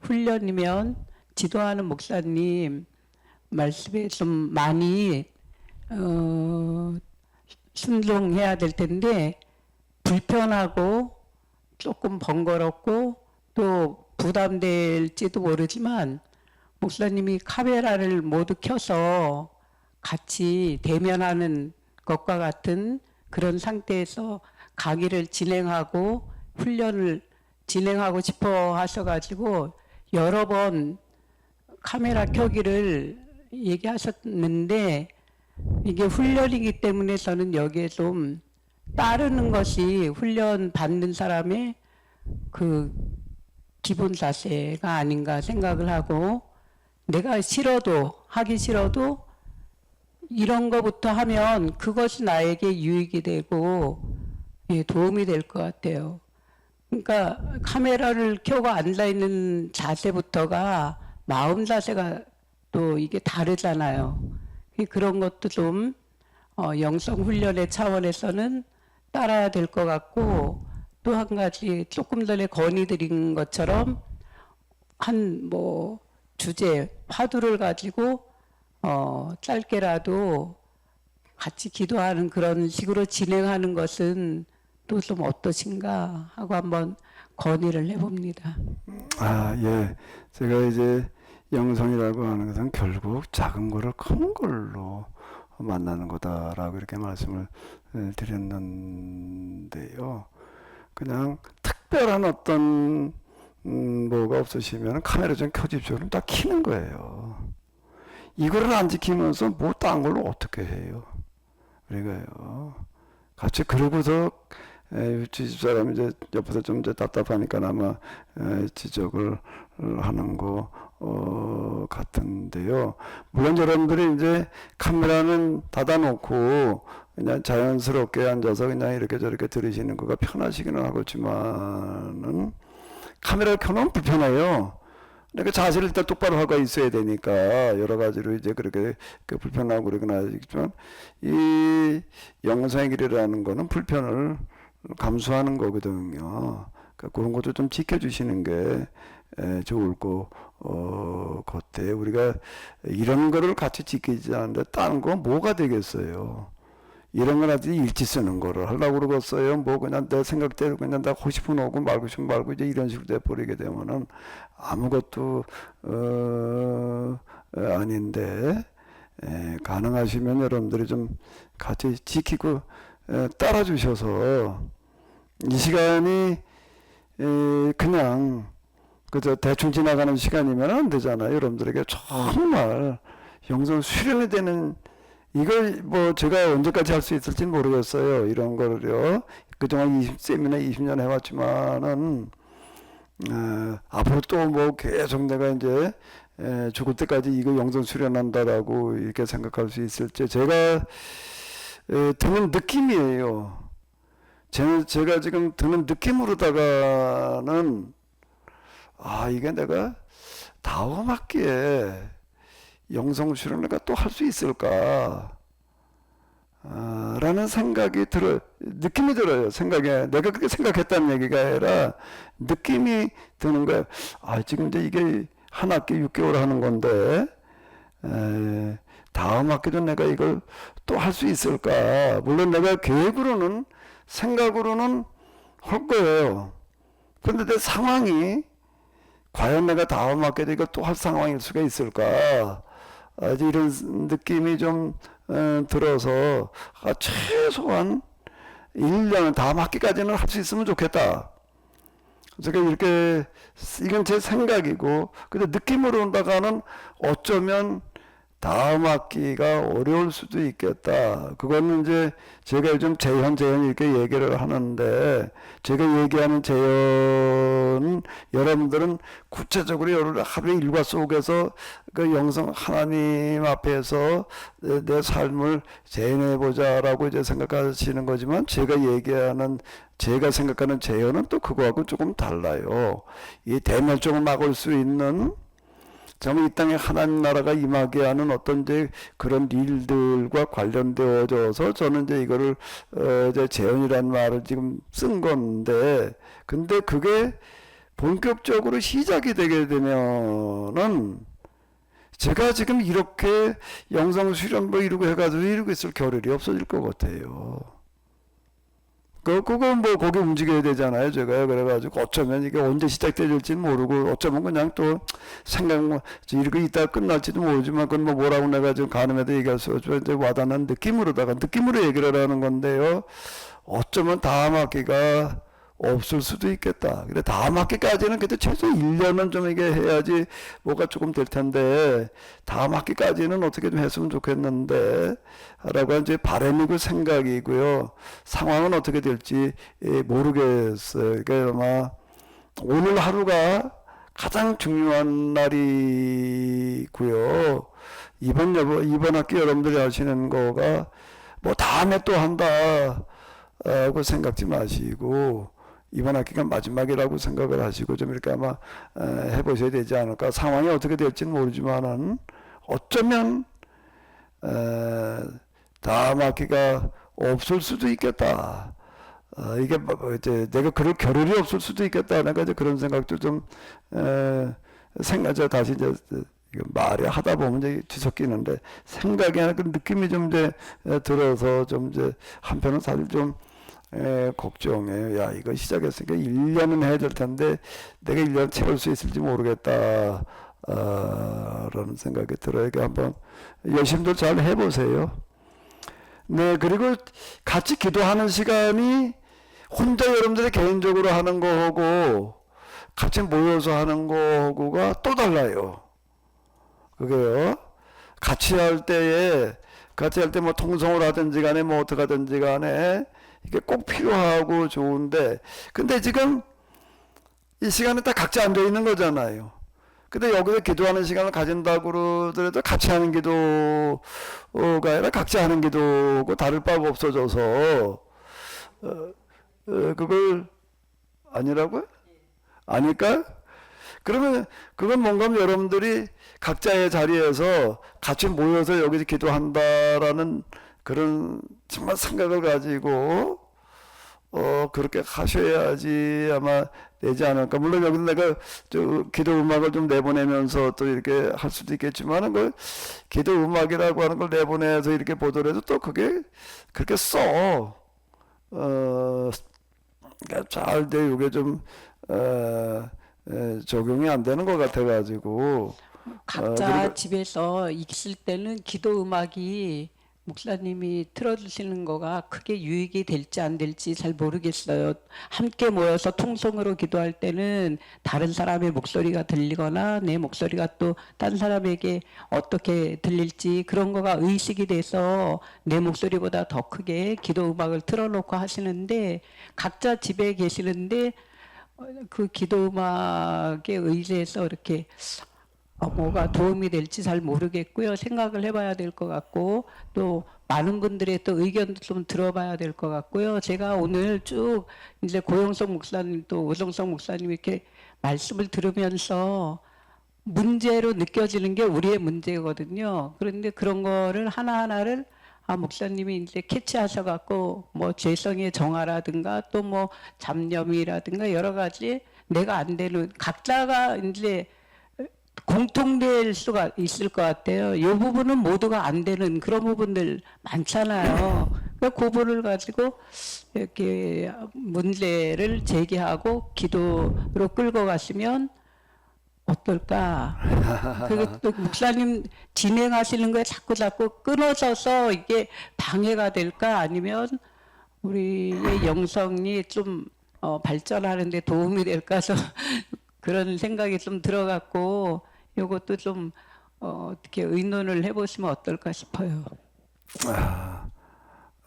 훈련이면 지도하는 목사님 말씀에 좀 많이 순종해야 될 텐데, 불편하고 조금 번거롭고 또 부담될지도 모르지만 목사님이 카메라를 모두 켜서 같이 대면하는 것과 같은 그런 상태에서 강의를 진행하고 훈련을 진행하고 싶어 하셔가지고 여러 번 카메라 켜기를 얘기하셨는데, 이게 훈련이기 때문에 저는 여기에 좀 따르는 것이 훈련 받는 사람의 그 기본 자세가 아닌가 생각을 하고, 내가 싫어도 하기 싫어도 이런 거부터 하면 그것이 나에게 유익이 되고 도움이 될 것 같아요. 그러니까 카메라를 켜고 앉아 있는 자세부터가 마음 자세가 또 이게 다르잖아요. 그런 것도 좀 영성 훈련의 차원에서는 따라야 될 것 같고, 또 한 가지 조금 전에 건의드린 것처럼 한 뭐 주제 화두를 가지고 짧게라도 같이 기도하는 그런 식으로 진행하는 것은 또 좀 어떠신가 하고 한번 건의를 해봅니다. 예. 제가 이제 영성이라고 하는 것은 결국 작은 거를 큰 걸로 만나는 거다라고 이렇게 말씀을 드렸는데요. 그냥 특별한 어떤 뭐가 없으시면 카메라 좀 켜십시오. 그럼 다 켜는 거예요. 이거를 안 지키면서 뭐 딴 걸로 어떻게 해요? 그러니까요. 같이 그러고서 집사람이 이제 옆에서 좀 이제 답답하니까 아마 지적을 하는 거 같은데요. 물론 여러분들이 이제 카메라는 닫아놓고 그냥 자연스럽게 앉아서 그냥 이렇게 저렇게 들으시는 거가 편하시기는 하겠지만은 카메라를 켜놓으면 불편해요. 그러니까 자세를 일단 똑바로 하고 있어야 되니까 여러 가지로 이제 그렇게 불편하고 그러긴 하지만, 이 영성의 길이라는 거는 불편을 감수하는 거거든요. 그러니까 그런 것도 좀 지켜주시는 게 좋을 것 같아요. 우리가 이런 거를 같이 지키지 않는데 다른 거 뭐가 되겠어요? 이런 건 아직 일지 쓰는 거를 하려고 그러겠어요. 뭐 그냥 내 생각대로 그냥 나 하고 싶은 오고 말고 싶은 말고 이제 이런 식으로 돼버리게 되면은 아무것도 아닌데, 가능하시면 여러분들이 좀 같이 지키고 따라 주셔서 이 시간이 그냥 그저 대충 지나가는 시간이면 안 되잖아요. 여러분들에게 정말 영성 수련이 되는, 이걸 뭐 제가 언제까지 할 수 있을지는 모르겠어요. 이런 거를요. 그동안 20세미나 20년 해왔지만은 앞으로 또 뭐 계속 내가 이제 죽을 때까지 이거 영성 수련한다라고 이렇게 생각할 수 있을지 제가 드는 느낌이에요. 제가 지금 드는 느낌으로다가는 이게 내가 다음 학기에 영성 수련을 또 할 수 있을까? 라는 생각이 느낌이 들어요. 내가 그렇게 생각했다는 얘기가 아니라 느낌이 드는 거예요. 지금 이제 이게 한 학기 6개월 하는 건데, 다음 학기도 내가 이걸 또 할 수 있을까? 물론 내가 계획으로는, 생각으로는 할 거예요. 그런데 내 상황이, 과연 내가 다음 학기도 이걸 또 할 상황일 수가 있을까? 이런 느낌이 좀 들어서 최소한 1년 다음 학기까지는 할 수 있으면 좋겠다. 제가 이렇게, 이건 제 생각이고, 근데 느낌으로 온다가는 어쩌면 다음 학기가 어려울 수도 있겠다. 그거는 이제 제가 요즘 재현 이렇게 얘기를 하는데, 제가 얘기하는 재현은 여러분들은 구체적으로 여러분 하루의 일과 속에서 그 영성 하나님 앞에서 내 삶을 재현해보자라고 이제 생각하시는 거지만, 제가 생각하는 재현은 또 그거하고 조금 달라요. 이 대멸종을 막을 수 있는 정말 이 땅에 하나님 나라가 임하게 하는 어떤 이제 그런 일들과 관련되어져서 저는 이제 이거를 이제 재현이라는 말을 지금 쓴 건데, 근데 그게 본격적으로 시작이 되게 되면은 제가 지금 이렇게 영성 수련 뭐 이러고 해가지고 이러고 있을 겨를이 없어질 것 같아요. 그거 뭐 거기 움직여야 되잖아요. 제가요. 그래가지고 어쩌면 이게 언제 시작될지는 모르고 어쩌면 그냥 또 생각 이렇게 이따 끝날지도 모르지만 그건 뭐 뭐라고 내가 지금 가늠해도 얘기할 수 없죠. 이제 와닿는 느낌으로 얘기를 하는 건데요. 어쩌면 다음 학기가 없을 수도 있겠다. 근데 다음 학기까지는 그래도 최소 1년은 좀 이게 해야지 뭐가 조금 될 텐데, 다음 학기까지는 어떻게 좀 했으면 좋겠는데 라고 이제 바람이고 생각이고요. 상황은 어떻게 될지 모르겠어요. 그러니까 아마 오늘 하루가 가장 중요한 날이고요. 이번 학기 여러분들이 하시는 거가 뭐 다음에 또 한다 고 생각지 마시고, 이번 학기가 마지막이라고 생각을 하시고 좀 이렇게 아마 해보셔야 되지 않을까. 상황이 어떻게 될지는 모르지만은 어쩌면 다음 학기가 없을 수도 있겠다. 이게 이제 내가 그럴 겨를이 없을 수도 있겠다. 내가 이제 그런 생각도 좀 다시 이제 말이 하다 보면 이제 뒤섞이는데, 생각이 아니라 그 느낌이 좀 이제 들어서 좀 이제 한편은 사실 좀 걱정해요. 야, 이거 시작했으니까 1년은 해야 될 텐데 내가 1년 채울 수 있을지 모르겠다 라는 생각이 들어요. 그러니까 한번 열심히들 잘 해보세요. 네, 그리고 같이 기도하는 시간이 혼자 여러분들이 개인적으로 하는 거하고 같이 모여서 하는 거하고가 또 달라요. 그게요. 같이 할 때 뭐 통성을 하든지 간에 뭐 어떻게 하든지 간에 이게 꼭 필요하고 좋은데, 근데 지금 이 시간에 다 각자 앉아 있는 거잖아요. 근데 여기서 기도하는 시간을 가진다고 그러더라도 같이 하는 기도가 아니라 각자 하는 기도고 다를 바가 없어져서 그걸 아니라고요? 아닐까? 그러면 그건 뭔가 여러분들이 각자의 자리에서 같이 모여서 여기서 기도한다라는 그런 정말 생각을 가지고 그렇게 하셔야지 아마 되지 않을까. 물론 여기서 내가 기도 음악을 좀 내보내면서 또 이렇게 할 수도 있겠지만은 그 기도 음악이라고 하는 걸 내보내서 이렇게 보더라도 또 그게 그렇게 그러니까 잘 돼. 이게 좀 적용이 안 되는 것 같아가지고. 각자 그리고 집에서 있을 때는 기도 음악이 목사님이 틀어주시는 거가 크게 유익이 될지 안 될지 잘 모르겠어요. 함께 모여서 통성으로 기도할 때는 다른 사람의 목소리가 들리거나 내 목소리가 또 딴 사람에게 어떻게 들릴지 그런 거가 의식이 돼서 내 목소리보다 더 크게 기도 음악을 틀어놓고 하시는데, 각자 집에 계시는데 그 기도 음악에 의지해서 이렇게 뭐가 도움이 될지 잘 모르겠고요. 생각을 해봐야 될 것 같고, 또 많은 분들의 또 의견도 좀 들어봐야 될 것 같고요. 제가 오늘 쭉 이제 고영석 목사님 또 오정석 목사님 이렇게 말씀을 들으면서 문제로 느껴지는 게 우리의 문제거든요. 그런데 그런 거를 하나하나를 목사님이 이제 캐치하셔갖고 뭐 죄성의 정화라든가 또 뭐 잡념이라든가 여러 가지 내가 안 되는 각자가 이제 공통될 수가 있을 것 같아요. 이 부분은 모두가 안 되는 그런 부분들 많잖아요. 그 부분을 가지고 이렇게 문제를 제기하고 기도로 끌고 가시면 어떨까? 그리고 또 목사님 진행하시는 거에 자꾸 끊어져서 이게 방해가 될까? 아니면 우리의 영성이 좀 발전하는 데 도움이 될까? 해서 그런 생각이 좀 들어갔고, 요것도 좀 어떻게 의논을 해보시면 어떨까 싶어요.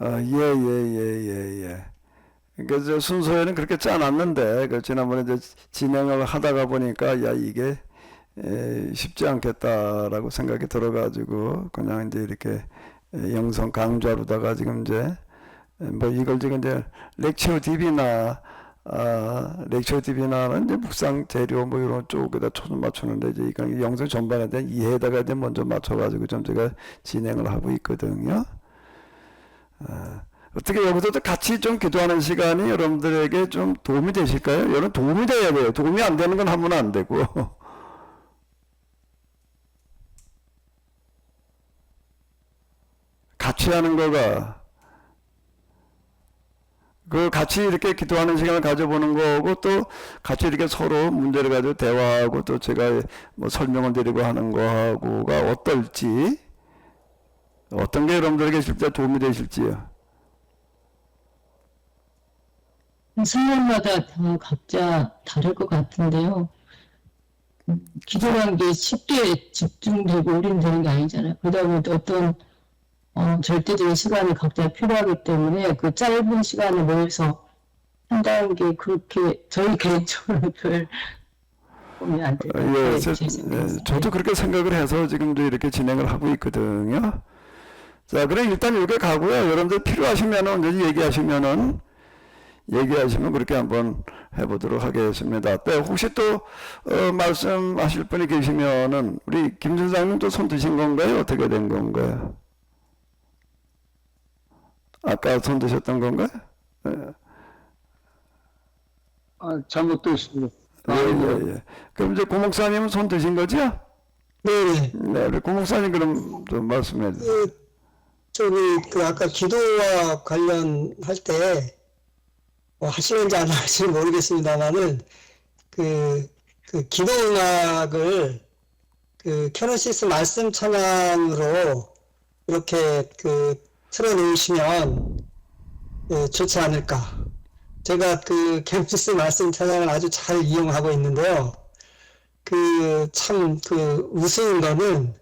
예. 그러니까 저 순서에는 그렇게 짜놨는데 그 지난번에 이제 진행을 하다가 보니까 야 이게 쉽지 않겠다라고 생각이 들어가지고 그냥 이제 이렇게 영성 강좌로다가 지금 이제 뭐 이걸 지금 이제 렉처 DB나는 이제 묵상 재료 뭐 이런 쪽에다 초점 맞추는데 이제 이건 영성 전반에 대한 이해에다가 이제 먼저 맞춰가지고 좀 제가 진행을 하고 있거든요. 어떻게 여기서도 같이 좀 기도하는 시간이 여러분들에게 좀 도움이 되실까요? 여러분 도움이 돼야 돼요. 도움이 안 되는 건 하면 안 되고. 같이 하는 거가 그 같이 이렇게 기도하는 시간을 가져보는 거고 또 같이 이렇게 서로 문제를 가지고 대화하고 또 제가 뭐 설명을 드리고 하는 거하고가 어떨지 어떤 게 여러분들에게 실제 도움이 되실지요. 사람마다 다 각자 다를 것 같은데요. 기도라는 게 쉽게 집중되고 올인되는 게 아니잖아요. 그러다 보니 어떤 절대적인 시간이 각자 필요하기 때문에 그 짧은 시간에 모여서 한다는 게 그렇게 저희 개인적으로 별 도움이 안 되는 예, 제 생각입니다. 저도 그렇게 생각을 해서 지금도 이렇게 진행을 하고 있거든요. 자, 그럼 일단 여기 가고요. 여러분들 필요하시면은 언제든지 얘기하시면 그렇게 한번 해보도록 하겠습니다. 네, 혹시 또 말씀하실 분이 계시면은 우리 김 선장님도 손 드신 건가요? 어떻게 된 건가요? 아까 손 드셨던 건가요? 네. 잘못됐습니다. 예. 그럼 이제 고 목사님은 손 드신 거죠? 네. 네, 우리 고 목사님 그럼 좀 말씀해 주세요. 그 아까 기도와 관련할 때 하시는지 안 하시는지 모르겠습니다만은 그 기도 음악을 그 캐노시스 말씀 찬양으로 이렇게 틀어놓으시면 좋지 않을까. 제가 그 캐노시스 말씀 찬양을 아주 잘 이용하고 있는데요. 참 우스운 거는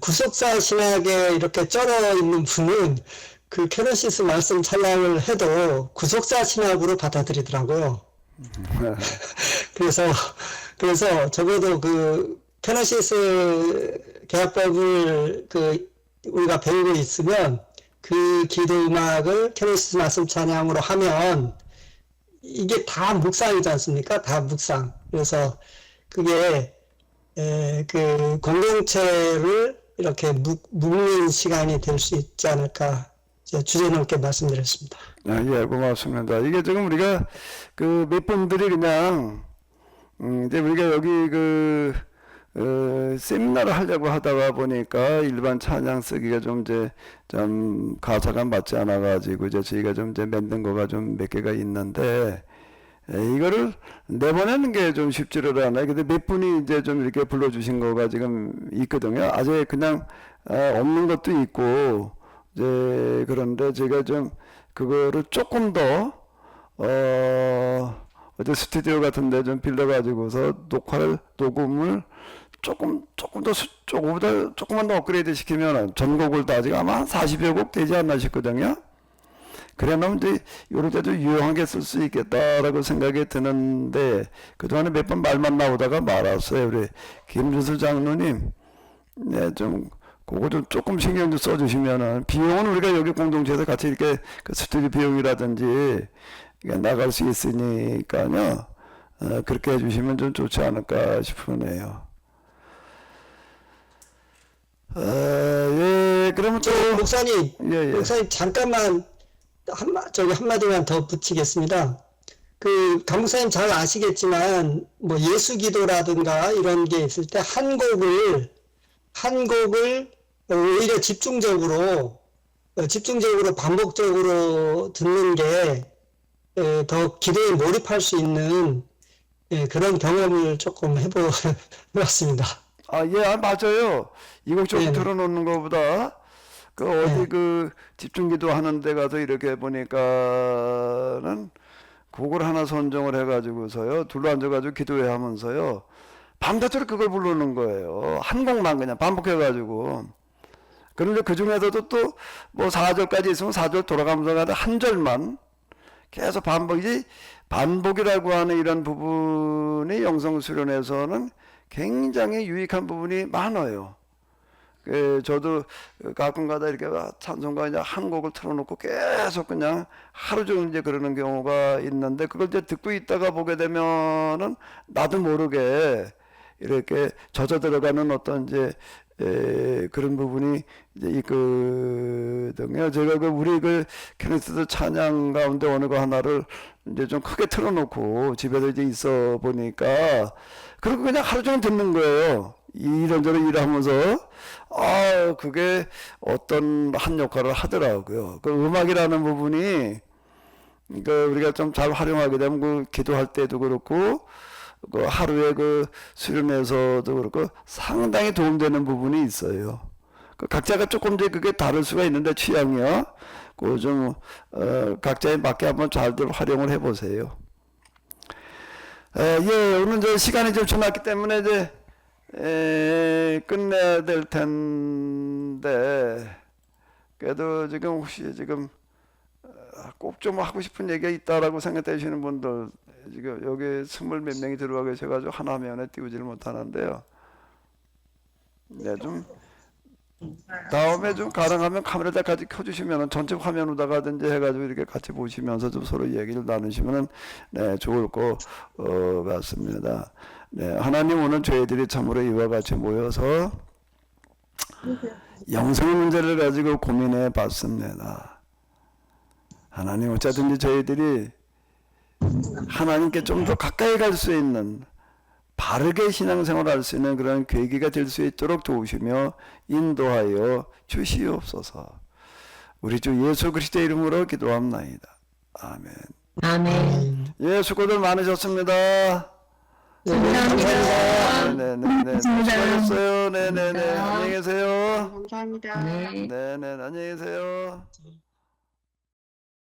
구속사 신학에 이렇게 쩔어 있는 분은 그 캐노시스 말씀 찬양을 해도 구속사 신학으로 받아들이더라고요. 그래서 적어도 그 캐노시스 개혁법을 우리가 배우고 있으면 그 기도 음악을 캐노시스 말씀 찬양으로 하면 이게 다 묵상이지 않습니까? 다 묵상. 그래서 그게 그 공동체를 이렇게 묵는 시간이 될 수 있지 않을까 주제넘게 말씀드렸습니다. 예, 고맙습니다. 이게 지금 우리가 몇 분들이 그냥 이제 우리가 여기 세미나를 하려고 하다가 보니까 일반 찬양 쓰기가 좀 가사가 맞지 않아 가지고 이제 저희가 좀 만든 거가 좀 몇 개가 있는데 이거를 내보내는 게 좀 쉽지를 않아요. 근데 몇 분이 이제 좀 이렇게 불러주신 거가 지금 있거든요. 아직 그냥 없는 것도 있고 이제 그런데 제가 좀 그거를 조금 더 어제 스튜디오 같은데 좀 빌려가지고서 녹음을 조금보다 조금만 더 업그레이드 시키면 전곡을 다 아직 아마 한 40여 곡 되지 않나 싶거든요. 그래 놓으면 이제 요럴 때도 유용하게 쓸 수 있겠다라고 생각이 드는데 그동안에 몇 번 말만 나오다가 말았어요. 우리 김준수 장로님, 네, 좀 그거 좀 조금 신경 좀 써주시면은 비용은 우리가 여기 공동체에서 같이 이렇게 그 스튜디오 비용이라든지 나갈 수 있으니까요. 그렇게 해주시면 좀 좋지 않을까 싶으네요. 예, 그러면 또 목사님, 예. 목사님 잠깐만 한마디만 더 붙이겠습니다. 강 목사님 잘 아시겠지만 뭐 예수 기도라든가 이런 게 있을 때 한 곡을 오히려 집중적으로 반복적으로 듣는 게 더 기도에 몰입할 수 있는 그런 경험을 조금 해보았습니다. 예, 맞아요. 이곡 좀 네네. 틀어놓는 것보다 어디 집중기도 하는 데 가서 이렇게 보니까는 곡을 하나 선정을 해가지고서요. 둘러 앉아가지고 기도회 하면서요. 밤새도록 그걸 부르는 거예요. 한 곡만 그냥 반복해가지고. 그런데 그 중에서도 또 뭐 4절까지 있으면 4절 돌아가면서 가다 한 절만 계속 반복이지, 반복이라고 하는 이런 부분이 영성 수련에서는 굉장히 유익한 부분이 많아요. 저도 가끔가다 이렇게 찬송가 이제 한 곡을 틀어놓고 계속 그냥 하루 종일 이제 그러는 경우가 있는데, 그걸 이제 듣고 있다가 보게 되면은 나도 모르게 이렇게 젖어 들어가는 어떤 이제 그런 부분이 이제 있거든요. 제가 우리 케네스 찬양 가운데 어느 거 하나를 이제 좀 크게 틀어놓고 집에서 이제 있어 보니까, 그리고 그냥 하루 종일 듣는 거예요. 이런저런 일하면서 그게 어떤 한 역할을 하더라고요. 그 음악이라는 부분이 우리가 좀 잘 활용하게 되면 기도할 때도 그렇고 하루에 수련에서도 그렇고 상당히 도움되는 부분이 있어요. 각자가 조금 이제 그게 다를 수가 있는데 취향이요. 좀 각자에 맞게 한번 잘들 활용을 해보세요. 오늘 이제 시간이 좀 지났기 때문에 이제 끝내야 될 텐데, 그래도 지금 혹시 지금 꼭 좀 하고 싶은 얘기가 있다라고 생각되시는 분들, 지금 여기 20몇 명이 들어와 계셔가지고 하나 화면에 띄우지를 못하는데요. 네, 좀 다음에 좀 가능하면 카메라를 같이 켜주시면 전체 화면으로다가든지 해가지고 이렇게 같이 보시면서 좀 서로 얘기를 나누시면은 네, 좋을 것 같습니다. 네, 하나님 오늘 저희들이 참으로 이와 같이 모여서 영성의 문제를 가지고 고민해 봤습니다. 하나님 어쩌든지 저희들이 하나님께 좀 더 가까이 갈 수 있는, 바르게 신앙생활을 할 수 있는 그런 계기가 될 수 있도록 도우시며 인도하여 주시옵소서. 우리 주 예수 그리스도의 이름으로 기도합나이다. 아멘. 아멘. 예, 수고들 많으셨습니다. 감사합니다. 네네네. 수고하셨어요. 네네네. 안녕히 계세요. 감사합니다. 네. 네네. 안녕히 계세요.